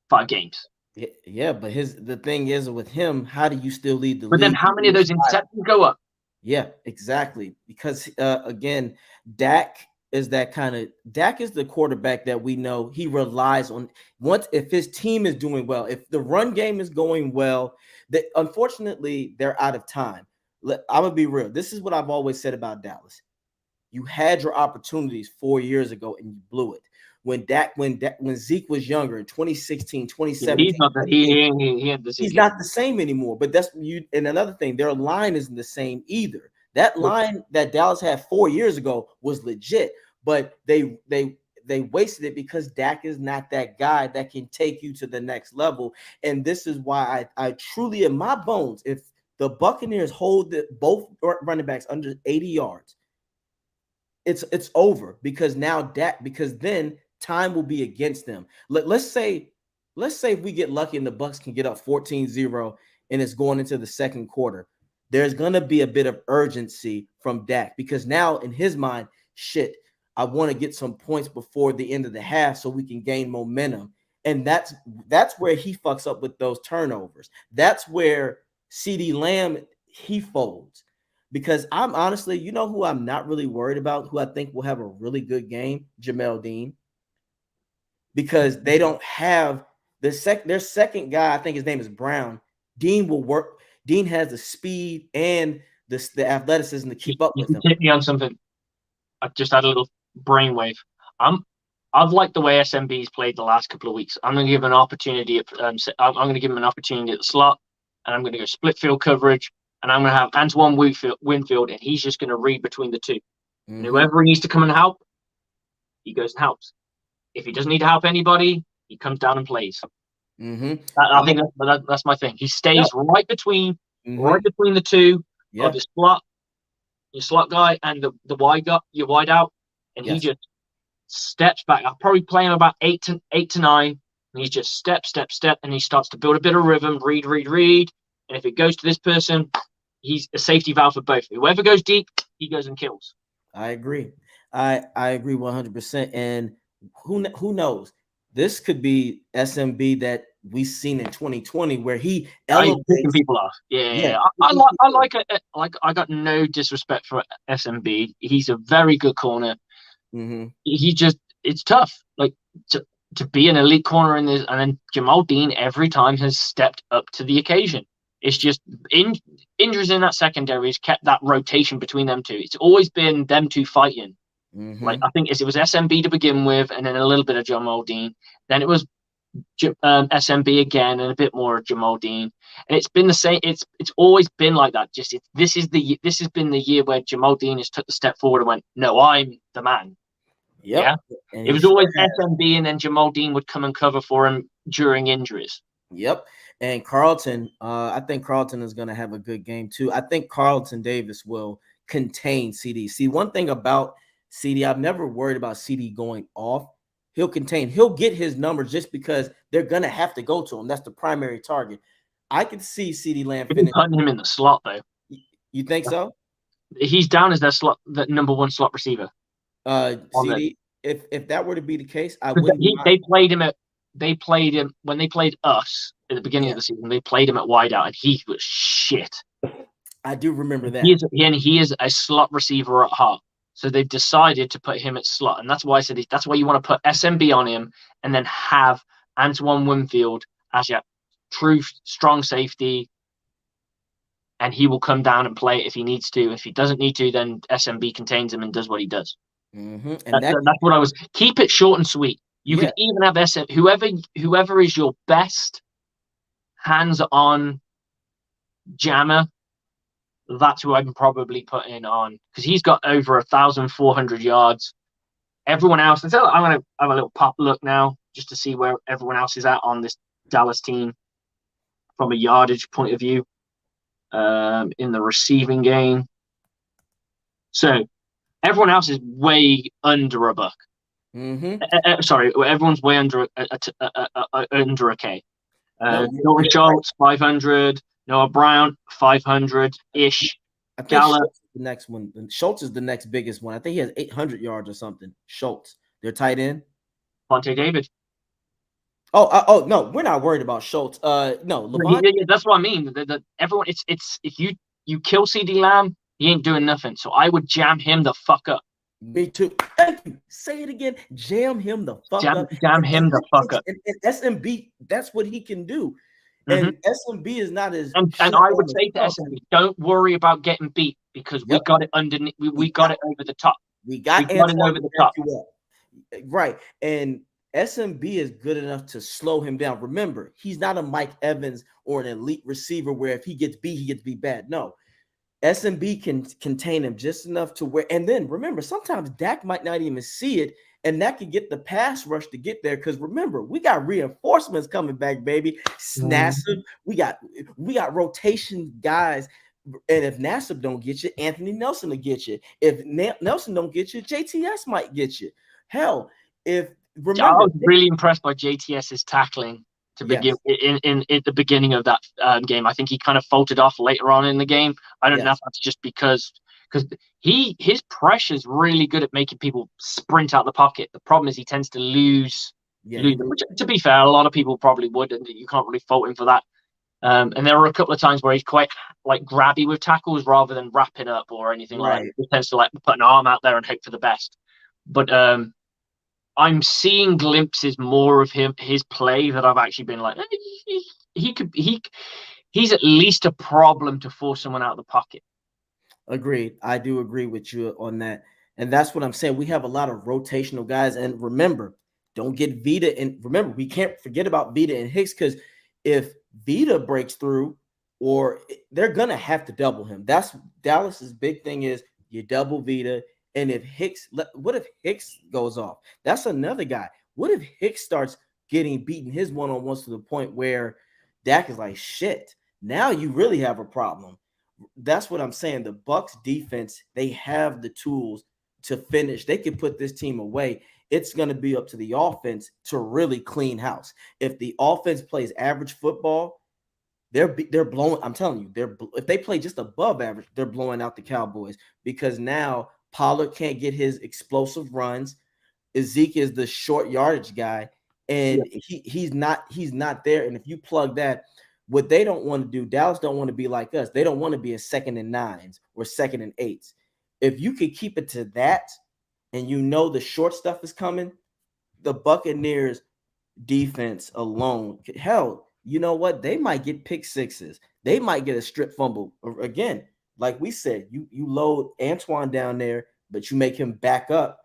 5 games. Yeah, but the thing is with him, how do you still lead the league? But then how many of those interceptions go up? Yeah, exactly. Because again, Dak is the quarterback that we know he relies on. If his team is doing well, if the run game is going well, that unfortunately they're out of time. I'm gonna be real. This is what I've always said about Dallas. You had your opportunities 4 years ago and you blew it. When Zeke was younger in 2016, 2017, he's not the same anymore. But that's you. And another thing, their line isn't the same either. That line that Dallas had 4 years ago was legit, but they wasted it because Dak is not that guy that can take you to the next level. And this is why I truly, in my bones, if the Buccaneers hold both running backs under 80 yards, it's over, because now because then time will be against them. Let's say if we get lucky and the Bucs can get up 14-0 and it's going into the second quarter, there's going to be a bit of urgency from Dak, because now in his mind, shit, I want to get some points before the end of the half so we can gain momentum. And that's where he fucks up with those turnovers. That's where CeeDee Lamb, he folds. Because I'm honestly, you know who I'm not really worried about, who I think will have a really good game? Jamel Dean. Because they don't have their second guy, I think his name is Brown. Dean will work. Dean has the speed and the athleticism to keep up with him. Hit me on something. I just had a little brainwave. I've liked the way SMB's played the last couple of weeks. I'm going to give him an opportunity. I'm going to give him an opportunity at the slot, and I'm going to go split field coverage, and I'm going to have Antoine Winfield, and he's just going to read between the two. Mm-hmm. And whoever he needs to come and help, he goes and helps. If he doesn't need to help anybody, he comes down and plays. Mm-hmm. I think that's my thing. He stays right between the two of your slot guy and the wide guy, your wide out, and he just steps back. I'll probably play him about eight to nine. And he's just step, and he starts to build a bit of rhythm, read. And if it goes to this person, he's a safety valve for both. Whoever goes deep, he goes and kills. I agree. I agree 100%. And who knows? This could be SMB that we've seen in 2020, where he He's picking elevates. people off. Yeah, Yeah, I like it. Like I got no disrespect for SMB. He's a very good corner. mm-hmm. He just it's tough. Like to be an elite corner in this, and then Jamal Dean every time has stepped up to the occasion. It's just injuries in that secondary has kept that rotation between them two. It's always been them two fighting. Mm-hmm. Like I think it was SMB to begin with, and then a little bit of Jamal Dean. Then it was SMB again, and a bit more of Jamal Dean. And it's been the same. It's always been like that. Just this has been the year where Jamal Dean has took the step forward and went, no, I'm the man. Yep. Yeah, And it was always SMB, and then Jamal Dean would come and cover for him during injuries. Yep. And Carlton, I think Carlton is going to have a good game too. I think Carlton Davis will contain CD. See, one thing about CD, I've never worried about CD going off. He'll get his numbers just because they're going to have to go to him. That's the primary target. I could see CD Lamb putting him in the slot though. You think so? He's down as their slot, the number one slot receiver. CD, if that were to be the case, I wouldn't. They played him when they played us at the beginning of the season. They played him at wideout, and he was shit. I do remember that. He is a slot receiver at heart. So they've decided to put him at slot, and that's why I said that's why you want to put SMB on him, and then have Antoine Winfield as your true strong safety, and he will come down and play if he needs to. If he doesn't need to, then SMB contains him and does what he does. Mm-hmm. And that's what I was. Keep it short and sweet. You can even have SM whoever is your best hands-on jammer. That's who I'm probably putting on, because he's got over 1,400 yards. Everyone else, I'm going to have a little pop look now just to see where everyone else is at on this Dallas team from a yardage point of view in the receiving game. So everyone else is way under a buck. Mm-hmm. Sorry, everyone's way under a K. Dalton Schultz, 500. Noah Brown, 500-ish. I think Gallup, Schultz is the next one. Schultz is the next biggest one. I think he has 800 yards or something. Schultz, their tight end. Vontae David. Oh, no, we're not worried about Schultz. No, yeah, that's what I mean. Everyone, it's if you kill CD Lamb, he ain't doing nothing. So I would jam him the fuck up. Me too. Thank you. Say it again. Jam him the fuck up. Jam him the fuck up. And SMB, that's what he can do. And SMB is not as. And I would say to SMB, don't worry about getting beat, because we got it underneath. We got it over the top. We got it over the top. Right. And SMB is good enough to slow him down. Remember, he's not a Mike Evans or an elite receiver where if he gets beat, he gets beat bad. No. SMB can contain him just enough to where, and then remember, sometimes Dak might not even see it, and that could get the pass rush to get there. Because remember, we got reinforcements coming back, baby. Nassib, we got rotation guys, and if Nassib don't get you, Anthony Nelson will get you. If Nelson don't get you, JTS might get you. Hell, I was really impressed by JTS's tackling to begin in the beginning of that game. I think he kind of faltered off later on in the game. I don't know if that's just because his pressure is really good at making people sprint out the pocket. The problem is he tends to lose them, which, to be fair, a lot of people probably would, and you can't really fault him for that. And there were a couple of times where he's quite like grabby with tackles rather than wrapping up or anything like that. He tends to like put an arm out there and hope for the best. But I'm seeing glimpses more of his play that I've actually been like, he's at least a problem to force someone out of the pocket. Agreed. I do agree with you on that. And that's what I'm saying. We have a lot of rotational guys. And remember, don't get Vita. And remember, we can't forget about Vita and Hicks, because if Vita breaks through, or they're going to have to double him. That's Dallas's big thing is you double Vita. And if what if Hicks goes off? That's another guy. What if Hicks starts getting beaten his one-on-ones to the point where Dak is like, shit, now you really have a problem. That's what I'm saying. The Bucs defense, they have the tools to finish. They could put this team away. it's going to be up to the offense to really clean house. If the offense plays average football, they're blowing. I'm telling you, if they play just above average, they're blowing out the Cowboys because now Pollard can't get his explosive runs. Ezekiel is the short yardage guy, and he's not there. And if you plug that, what they don't want to do, Dallas don't want to be like us. They don't want to be a 2nd and 9s or 2nd and 8s. If you could keep it to that, and you know the short stuff is coming, the Buccaneers defense alone, hell, you know what? They might get pick sixes. They might get a strip fumble. Again, like we said, you load Antoine down there, but you make him back up.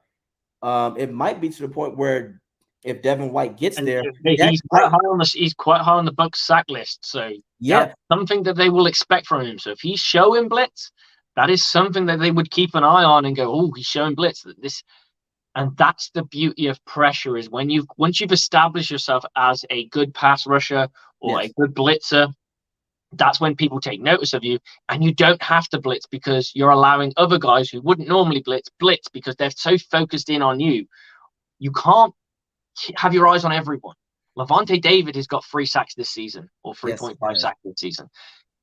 It might be to the point where if Devin White gets there, he's quite high on the Bucs sack list. So that's something that they will expect from him. So if he's showing blitz, that is something that they would keep an eye on and go, oh, he's showing blitz. And that's the beauty of pressure is once you've established yourself as a good pass rusher or a good blitzer, that's when people take notice of you, and you don't have to blitz because you're allowing other guys who wouldn't normally blitz because they're so focused in on you. You can't have your eyes on everyone. Levante David has got 3 sacks this season or 3.5 sacks this season.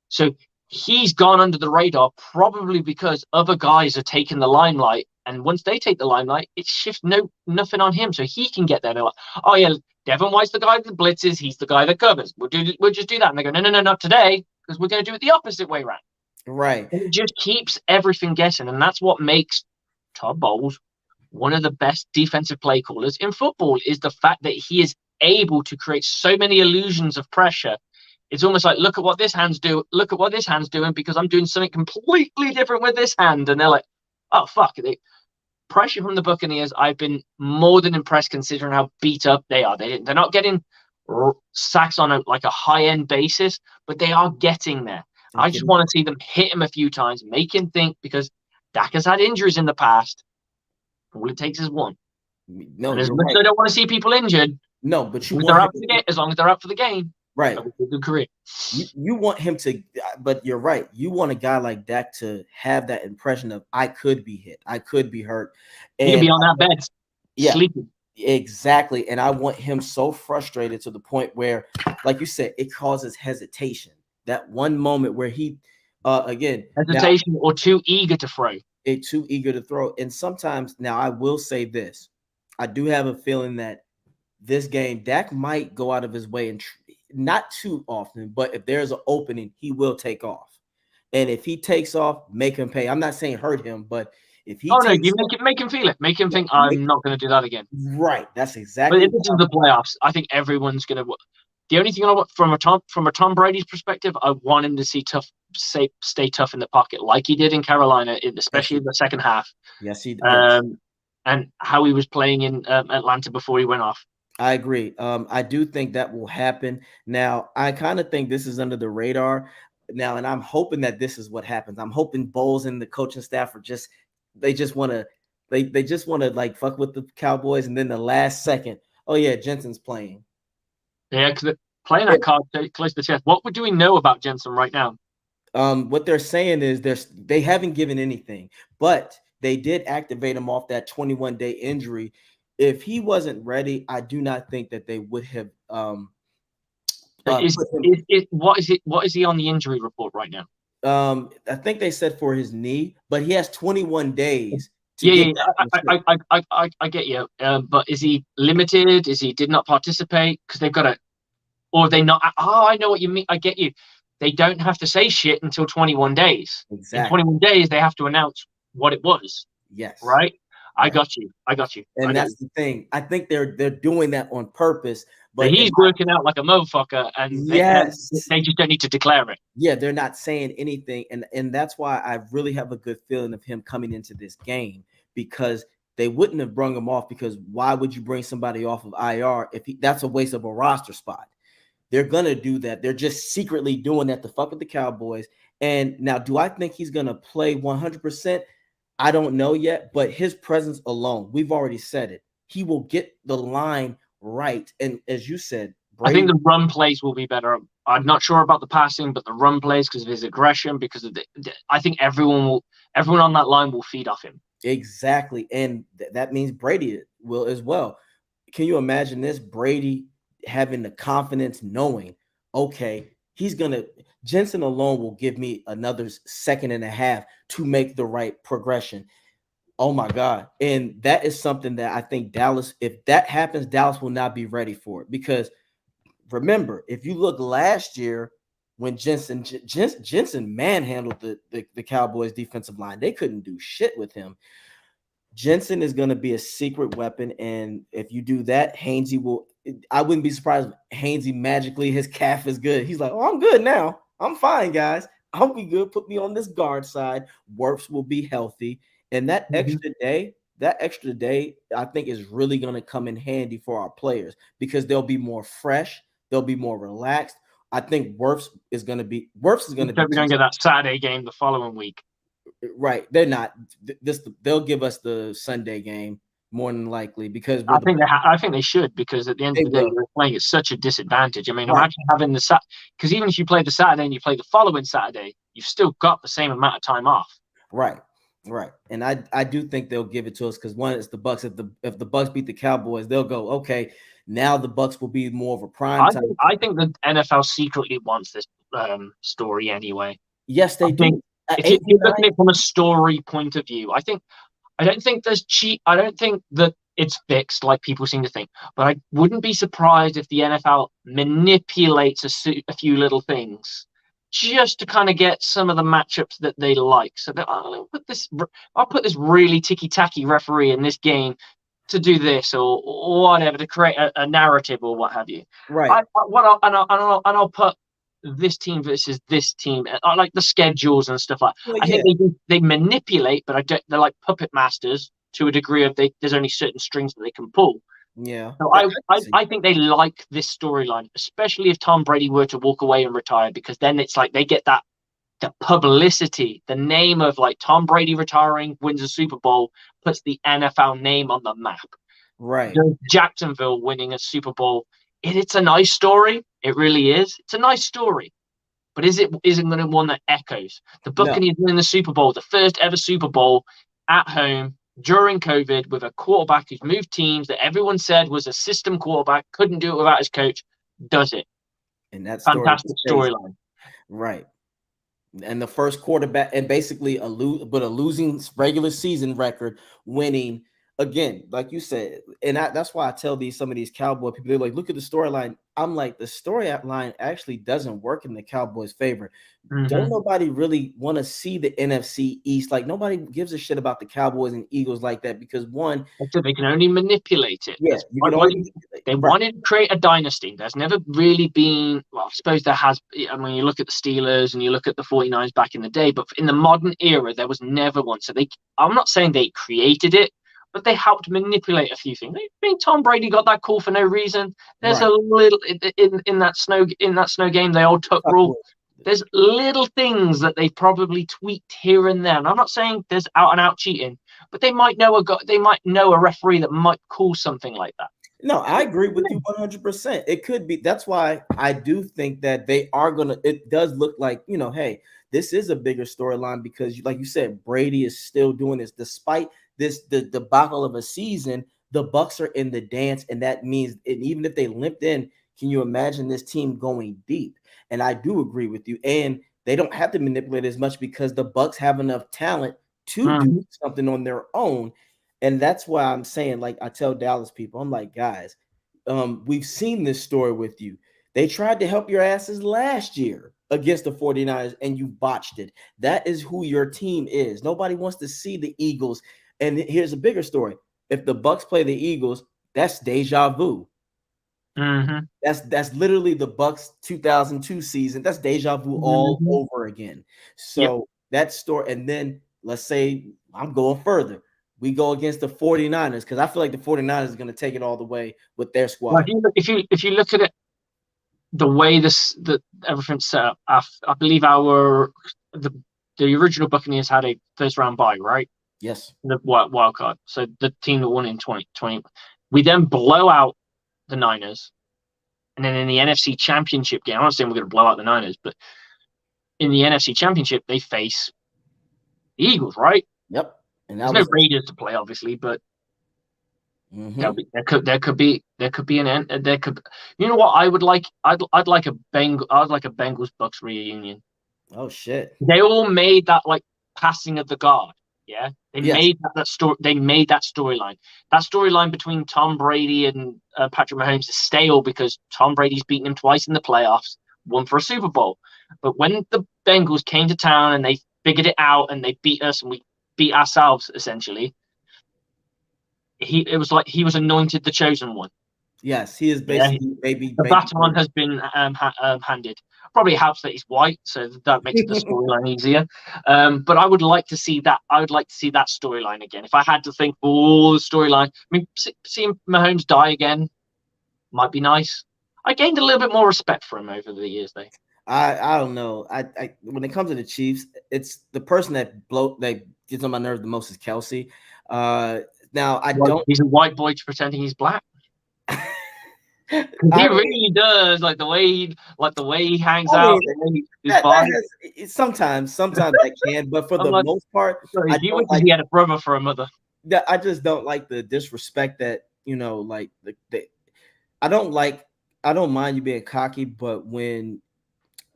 So he's gone under the radar probably because other guys are taking the limelight. And once they take the limelight, it shifts nothing on him. So he can get there. They're like, oh, yeah, Devin White's the guy that blitzes. He's the guy that covers. We'll just do that. And they go, no, not today, because we're going to do it the opposite way around. Right. And it just keeps everything guessing. And that's what makes Todd Bowles one of the best defensive play callers in football, is the fact that he is able to create so many illusions of pressure. It's almost like, look at what this hand's doing. Look at what this hand's doing because I'm doing something completely different with this hand. And they're like, oh, fuck. Pressure from the Buccaneers, I've been more than impressed considering how beat up they are. They're not getting sacks on a high-end basis, but they are getting there. I just want to see them hit him a few times, make him think, because Dak has had injuries in the past. All it takes is one. No, and as much as I don't want to see people injured, no, but as long as they're out for the game, right? A good career. You want him to, but you're right. You want a guy like Dak to have that impression of I could be hit, I could be hurt, and he could be on that bed, sleeping. Exactly. And I want him so frustrated to the point where, like you said, it causes hesitation. That one moment where he, hesitation or too eager to throw. Too eager to throw. And sometimes, now I will say this, I do have a feeling that this game, Dak might go out of his way and not too often, but if there's an opening, he will take off. And if he takes off, make him pay. I'm not saying hurt him, but if he make him feel it. Make him think, I'm not going to do that again. Right. That's exactly. But if this is the playoffs, I think everyone's going to. The only thing I want from a Tom Brady's perspective, I want him to stay tough in the pocket, like he did in Carolina, especially in the second half. Yes, he did. And how he was playing in Atlanta before he went off. I agree. I do think that will happen. Now, I kind of think this is under the radar now, and I'm hoping that this is what happens. I'm hoping Bowles and the coaching staff they just want to like fuck with the Cowboys, and then the last second, oh yeah, Jensen's playing. Yeah, because playing that card close to the chest. What do we know about Jensen right now? What they're saying is they haven't given anything, but they did activate him off that 21-day injury. If he wasn't ready, I do not think that they would have. What is he on the injury report right now? I think they said for his knee, but he has 21 days. I get you. But is he limited? Is he did not participate because they've got to, or they not? Oh, I know what you mean. I get you. They don't have to say shit until 21 days. Exactly. In 21 days, they have to announce what it was. Yes. Right. I got you. And that's the thing. I think they're doing that on purpose. But he's working out like a motherfucker, and they just don't need to declare it. Yeah, they're not saying anything, and that's why I really have a good feeling of him coming into this game, because they wouldn't have brung him off, because why would you bring somebody off of IR if that's a waste of a roster spot? They're gonna do that. They're just secretly doing that to fuck with the Cowboys. And now, do I think he's gonna play 100%? I don't know yet, but his presence alone, we've already said it, he will get the line right. And as you said, Brady, I think the run plays will be better. I'm not sure about the passing, but the run plays, because of his aggression, because of I think everyone on that line will feed off him. Exactly. And that means Brady will as well. Can you imagine this? Brady having the confidence, knowing, okay, Jensen alone will give me another second and a half to make the right progression. Oh my God. And that is something that I think Dallas, if that happens, Dallas will not be ready for it. Because remember, if you look last year when Jensen manhandled the Cowboys defensive line, they couldn't do shit with him. Jensen is going to be a secret weapon, and if you do that, Hainsey will. I wouldn't be surprised if Hainsey magically his calf is good. He's like, "Oh, I'm good now. I'm fine, guys. I'll be good. Put me on this guard side. Wirfs will be healthy, and that extra day, I think is really going to come in handy for our players because they'll be more fresh. They'll be more relaxed. I think Wirfs is going to be So we don't get that Saturday game the following week. right. They're not they'll give us the Sunday game more than likely because I think they should, because at the end of the day, you're playing at such a disadvantage. I mean, imagine having because even if you play the Saturday and you play the following Saturday, you've still got the same amount of time off. Right. And I do think they'll give it to us because one, it's the Bucs. If the Bucs beat the Cowboys, they'll go, okay, now the Bucs will be more of a prime time. I think the NFL secretly wants this story anyway. Yes, they do. If you look at it from a story point of view, I don't think that it's fixed like people seem to think, but I wouldn't be surprised if the NFL manipulates a few little things just to kind of get some of the matchups that they like. So that I'll put this really ticky-tacky referee in this game to do this or whatever, to create a narrative or what have you. Right. I'll put this team versus this team. I like the schedules and stuff like that. Well, I think they manipulate, but they're like puppet masters to a degree of there's only certain strings that they can pull. Yeah. So I think they like this storyline, especially if Tom Brady were to walk away and retire, because then it's like they get the publicity, the name of like Tom Brady retiring, wins a Super Bowl, puts the NFL name on the map. Right. Jacksonville winning a Super Bowl. It's a nice story. It really is. It's a nice story. But isn't going to one that echoes? The Buccaneers winning the Super Bowl, the first ever Super Bowl at home during COVID with a quarterback who's moved teams that everyone said was a system quarterback, couldn't do it without his coach, does it. And that's fantastic storyline. Right. And the first quarterback, and basically a losing regular season record, winning again, like you said. And that's why I tell some of these Cowboy people, they're like, look at the storyline. I'm like, the storyline actually doesn't work in the Cowboys' favor. Mm-hmm. Don't nobody really want to see the NFC East. Like, nobody gives a shit about the Cowboys and Eagles like that, because one, they can only manipulate it. Yeah, they wanted to create a dynasty. There's never really been, well, I suppose there has. I mean, you look at the Steelers and you look at the 49ers back in the day, but in the modern era, there was never one. So I'm not saying they created it, but they helped manipulate a few things. I think Tom Brady got that call for no reason. There's a little in that snow game they all took rule. There's little things that they probably tweaked here and there. And I'm not saying there's out and out cheating, but they might know a referee that might call something like that. No, I agree with you 100%. It could be. That's why I do think that they are gonna. It does look like, hey, this is a bigger storyline because, like you said, Brady is still doing this despite the debacle of a season. The Bucs are in the dance, and that means, and even if they limped in, can you imagine this team going deep? And I do agree with you. And they don't have to manipulate as much because the Bucs have enough talent to do something on their own. And that's why I'm saying, like, I tell Dallas people, I'm like, guys, we've seen this story with you. They tried to help your asses last year against the 49ers, and you botched it. That is who your team is. Nobody wants to see the Eagles. And here's a bigger story. If the Bucs play the Eagles, that's deja vu. Mm-hmm. That's literally the Bucs 2002 season. That's deja vu all over again. So that story, and then let's say I'm going further. We go against the 49ers because I feel like the 49ers are going to take it all the way with their squad. Well, if you look at it, the way everything's set up, I believe the original Buccaneers had a first round bye, right? Yes. The wild card. So the team that won in 2020, we then blow out the Niners, and then in the NFC Championship game, I'm not saying we're going to blow out the Niners, but in the NFC Championship, they face the Eagles, right? Yep. And there's no Raiders to play, obviously, but Mm-hmm. There could be there could, you know what I would like, I'd like I'd like a Bengals Bucks reunion. Oh shit. They all made that like passing of the guard. Yeah, Yes. that story. They made that storyline. That storyline between Tom Brady and Patrick Mahomes is stale because Tom Brady's beaten him twice in the playoffs, one for a Super Bowl. But when the Bengals came to town and they figured it out and they beat us and we beat ourselves essentially, it was like he was anointed the chosen one. Yes, he is Yeah, basically baby the baby. baton has been handed. Probably helps that he's white, so that makes the storyline easier. But I would like to see that. I would like to see that storyline again. If I had to think for all the storyline, I mean, seeing Mahomes die again might be nice. I gained a little bit more respect for him over the years, though. I don't know. I when it comes to the Chiefs, it's the person that gets on my nerves the most is Kelsey. Now I Like, don't. he's a white boy pretending he's black. He I really does, like the way he hangs I out, mean the way his that vibe. sometimes I can, but for I'm the like, most part, sorry, I he don't wishes like he had a brother for a mother. that. I just don't like the disrespect that like I don't like. I don't mind you being cocky, but when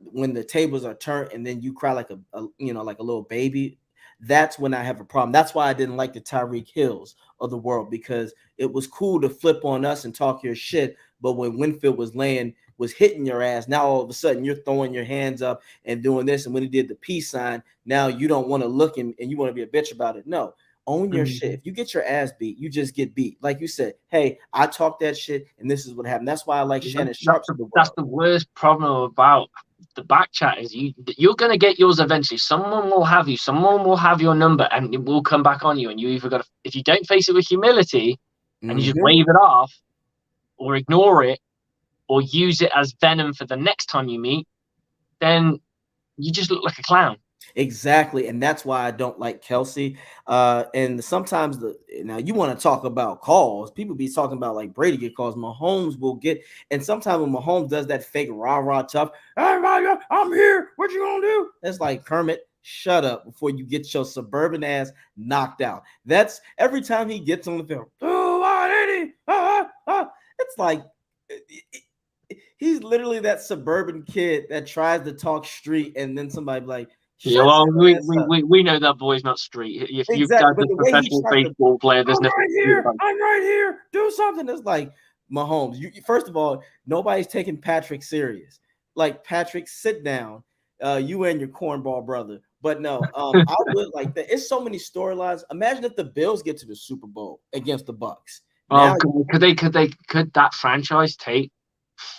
the tables are turned and then you cry like a like a little baby, that's when I have a problem. That's why I didn't like the Tyreek Hills of the world, because it was cool to flip on us and talk your shit, but when Winfield was hitting your ass, now all of a sudden you're throwing your hands up and doing this, and when he did the peace sign, now you don't want to look and you want to be a bitch about it. No, own your shit. If you get your ass beat, you just get beat. Like you said, hey, I talked that shit and this is what happened. That's why I like Shannon Sharps of the That's world. the worst problem about the back chat is you're gonna get yours eventually. Someone will have you. Someone will have your number, and it will come back on you. And you either got to, if you don't face it with humility, and you just Mm-hmm. wave it off, or ignore it, or use it as venom for the next time you meet, then you just look like a clown. Exactly, and that's why I don't like Kelsey. And sometimes now you want to talk about calls. People be talking about like Brady get calls. Mahomes will get, and sometimes when Mahomes does that fake rah rah tough, hey, I'm here. What you gonna do? It's like Kermit, shut up before you get your suburban ass knocked out. That's every time he gets on the field. Oh, it's like he's literally that suburban kid that tries to talk street, and then somebody like, Yeah, shut well, your ass up. we know that boy's not street. If your Exactly. dad's But a the way he professional tries to, baseball player, there's I'm nothing right street here. about it. I'm right here. Do something. It's like Mahomes. First of all, nobody's taking Patrick serious. Like Patrick, sit down. You and your cornball brother. But no, I would like that. It's so many storylines. Imagine if the Bills get to the Super Bowl against the Bucs. Oh, Now, could that franchise take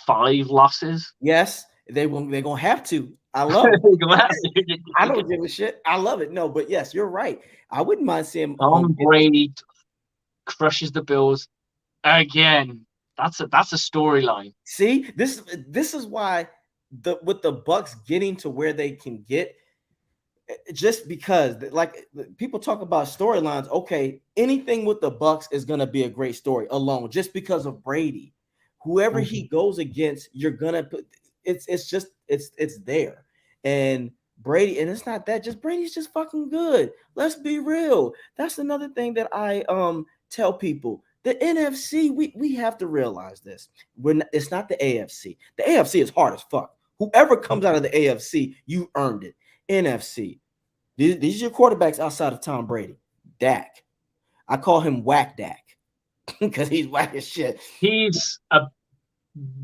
5 losses? yes, they're gonna have to. I love it. I don't give a shit. I love it. No, but yes, you're right. I wouldn't mind seeing Tom Brady crushes the Bills again. That's a storyline. See, this is why with the Bucs getting to where they can get, just because like people talk about storylines. Okay, anything with the Bucs is gonna be a great story alone, just because of Brady. Whoever he goes against, you're gonna put it's just it's there. And Brady, and it's not that, just Brady's just fucking good. Let's be real. That's another thing that I tell people. The NFC, we have to realize this. It's not the AFC. The AFC is hard as fuck. Whoever comes out of the AFC, you earned it. NFC. These are your quarterbacks outside of Tom Brady. Dak. I call him Whack Dak because he's whack as shit. He's a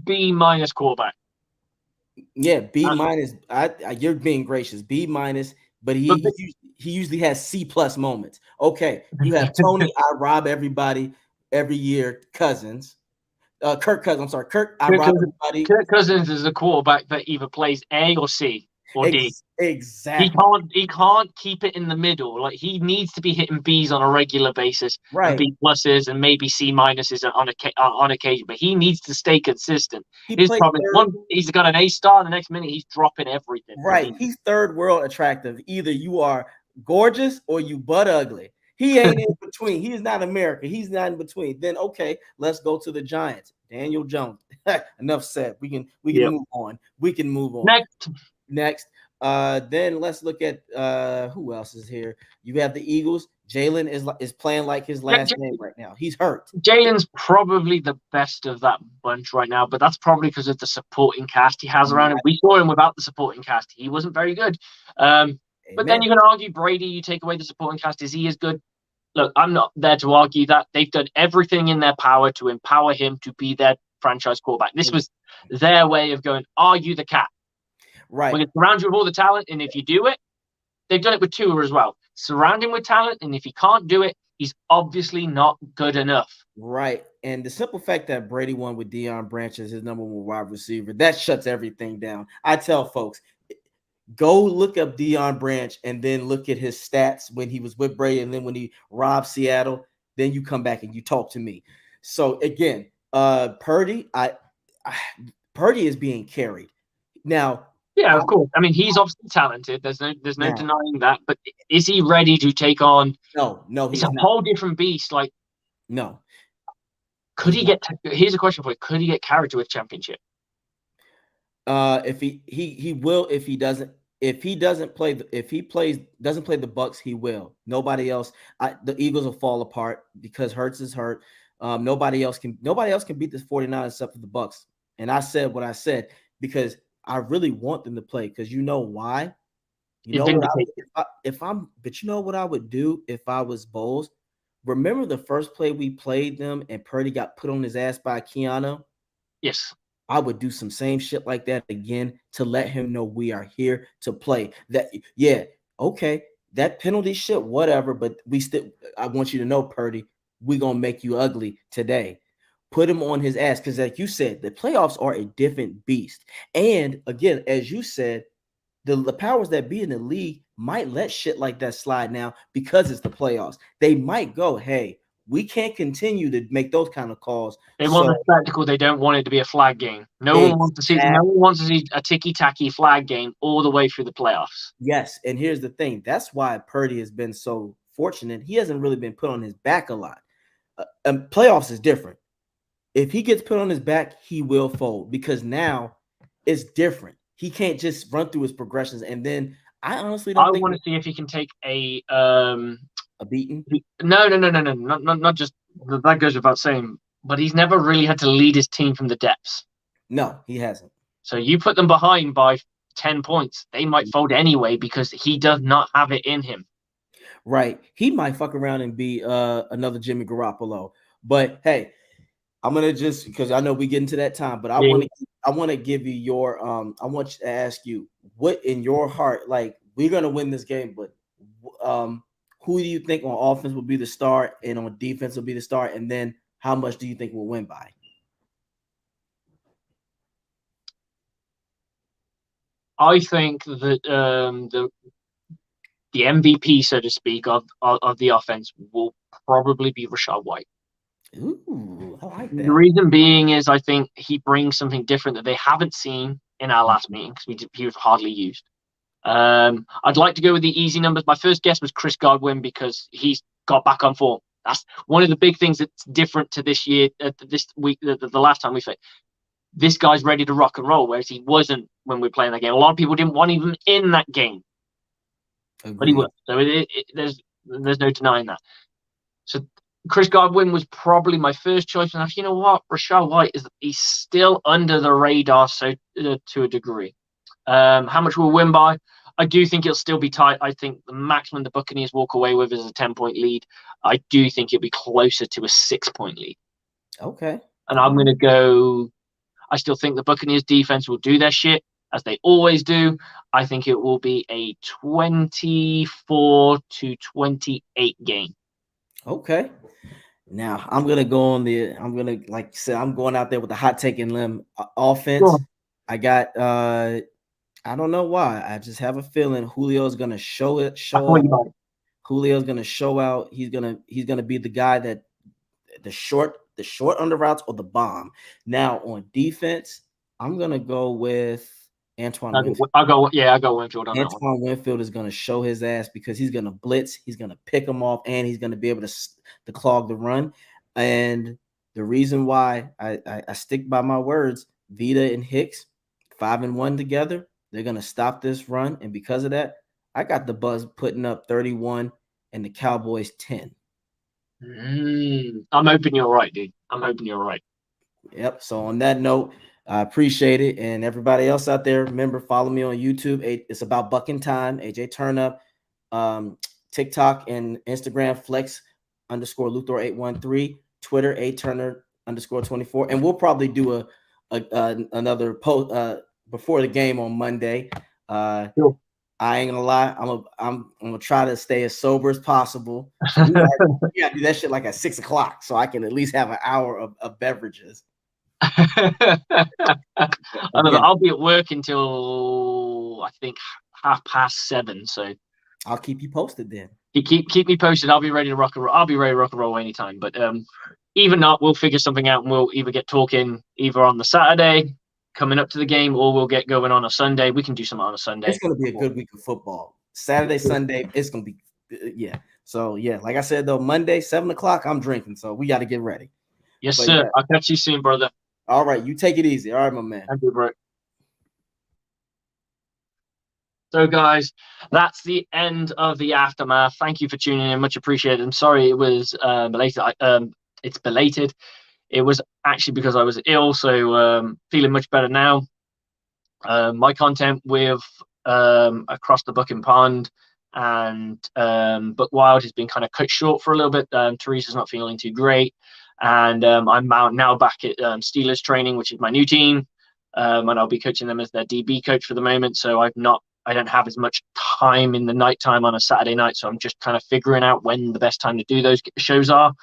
B- quarterback. Yeah, B minus. You're being gracious. B minus, but But he usually has C plus moments. Okay, you have Tony. I rob everybody every year. Cousins. Kirk Cousins. I'm sorry, Kirk. I rob everybody. Kirk Cousins is a quarterback that either plays A or C or D. Exactly. He can't keep it in the middle. Like he needs to be hitting B's on a regular basis and Right. B pluses and maybe C minuses on occasion. But he needs to stay consistent. He His played problem third. one, he's got an A star. The next minute he's dropping everything. Right. He's third world attractive. Either you are gorgeous or you butt ugly. He ain't in between. He's not America. He's not in between. Then okay, let's go to the Giants. Daniel Jones. Enough said. We can Yep. move on. We can move on. Next. Then let's look at who else is here. You have the Eagles. Jalen is playing like his last name right now. He's hurt. Jalen's probably the best of that bunch right now, but that's probably because of the supporting cast he has around him. We saw him without the supporting cast; he wasn't very good. But then you can argue Brady. You take away the supporting cast, is he as good? Look, I'm not there to argue that. They've done everything in their power to empower him to be their franchise quarterback. This was their way of going, are you the cat? Right. We're going to surround you with all the talent, and if you do it, they've done it with Tua as well. Surround him with talent, and if he can't do it, he's obviously not good enough. Right. And the simple fact that Brady won with Deion Branch as his number one wide receiver, that shuts everything down. I tell folks, go look up Deion Branch and then look at his stats when he was with Brady and then when he robbed Seattle. Then you come back and you talk to me. So again, Purdy is being carried. Now, yeah, of course. I mean, he's obviously talented. There's no denying that. But is he ready to take on? No, it's a whole different beast. Like, no. Could he get? Here's a question for you: could he get carried to a championship? If he will, if he doesn't doesn't play the Bucs, he will. Nobody else. The Eagles will fall apart because Hurts is hurt. Nobody else can beat this 49 except for the Bucs. And I said what I said because I really want them to play because you know why? You know what but you know what I would do if I was Bowles? Remember the first play we played them and Purdy got put on his ass by Keanu? Yes. I would do some same shit like that again to let him know we are here to play. That okay, that penalty shit, whatever, but I want you to know, Purdy, we're gonna make you ugly today. Put him on his ass because, like you said, the playoffs are a different beast. And again, as you said, the powers that be in the league might let shit like that slide now because it's the playoffs. They might go, hey, we can't continue to make those kind of calls. They want the spectacle. They don't want it to be a flag game. No one wants to see a ticky-tacky flag game all the way through the playoffs. Yes, and here's the thing. That's why Purdy has been so fortunate. He hasn't really been put on his back a lot. Playoffs is different. If he gets put on his back, he will fold because now it's different. He can't just run through his progressions. And then I honestly don't think I want to see if he can take a beating. No, not just that goes without saying. But he's never really had to lead his team from the depths. No, he hasn't. So you put them behind by 10 points, they might fold anyway because he does not have it in him. Right. He might fuck around and be another Jimmy Garoppolo. But hey, I'm gonna just because I know we get into that time, but I want to give you your I want you to ask you what in your heart, like we're gonna win this game, but who do you think on offense will be the star and on defense will be the star, and then how much do you think we'll win by? I think that the MVP, so to speak, of the offense will probably be Rachaad White. Ooh, I like that. The reason being is I think he brings something different that they haven't seen in our last meeting because he was hardly used. I'd like to go with the easy numbers. My first guess was Chris Godwin because he's got back on form. That's one of the big things that's different to this year, this week, the last time we played. This guy's ready to rock and roll, whereas he wasn't when we were playing that game. A lot of people didn't want him in that game. Agreed. But he was. So there's no denying that. So Chris Godwin was probably my first choice. And you know what? Rachaad White he's still under the radar, so to a degree. How much we'll win by? I do think it'll still be tight. I think the maximum the Buccaneers walk away with is a 10-point lead. I do think it'll be closer to a 6-point lead. Okay. And I'm going to go. I still think the Buccaneers defense will do their shit as they always do. I think it will be a 24-28 game. Okay. Now I'm gonna like I said, I'm going out there with the hot take and limb offense. Sure. I got I don't know why. I just have a feeling Julio's gonna show out. Julio's gonna show out. He's gonna be the guy that the short under routes or the bomb. Now on defense, I'm gonna go with Antoine Winfield. I'll go Winfield on that one. Antoine Winfield is going to show his ass because he's going to blitz, he's going to pick him off, and he's going to be able to clog the run. And the reason why I stick by my words, Vita and Hicks, 5-1 together, they're going to stop this run. And because of that, I got the Bucs putting up 31 and the Cowboys 10. I'm hoping you're right, dude. I'm hoping you're right. Yep. So on that note, I appreciate it. And everybody else out there, remember, follow me on YouTube. It's about Bucking Time, AJ Turnup, TikTok and Instagram, flex_Luthor813, Twitter, @Turner_24. And we'll probably do another post before the game on Monday. Cool. I ain't gonna lie, I'm gonna try to stay as sober as possible. So we gotta do that shit like at 6 o'clock, so I can at least have an hour of beverages. I'll be at work until I think 7:30. So I'll keep you posted then. Keep me posted. I'll be ready to rock and roll. I'll be ready to rock and roll anytime. But even not, we'll figure something out, and we'll either get talking either on the Saturday coming up to the game, or we'll get going on a Sunday. We can do something on a Sunday. It's gonna be a good week of football. Saturday, Sunday, it's gonna be yeah. So yeah, like I said though, Monday 7 o'clock, I'm drinking, so we got to get ready. Yes, sir. Yeah. I'll catch you soon, brother. All right, you take it easy. All right, my man. Thank you, bro. So, guys, that's the end of the aftermath. Thank you for tuning in. Much appreciated. I'm sorry it was belated. It's belated. It was actually because I was ill, so feeling much better now. My content with Across the Bucking Pond and Book Wild has been kind of cut short for a little bit. Teresa's not feeling too great. And I'm now back at Steelers training, which is my new team. And I'll be coaching them as their DB coach for the moment. So I don't have as much time in the nighttime on a Saturday night. So I'm just kind of figuring out when the best time to do those shows are.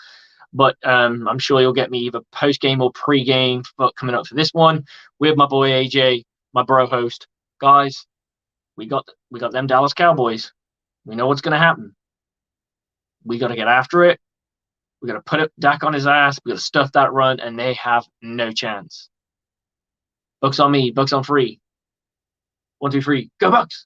But I'm sure you'll get me either post game or pre game coming up for this one with my boy AJ, my bro host. Guys, we got them Dallas Cowboys. We know what's going to happen. We got to get after it. We got to put Dak on his ass. We got to stuff that run, and they have no chance. Bucs on me. Bucs on free. 1, 2, 3. Go Bucs!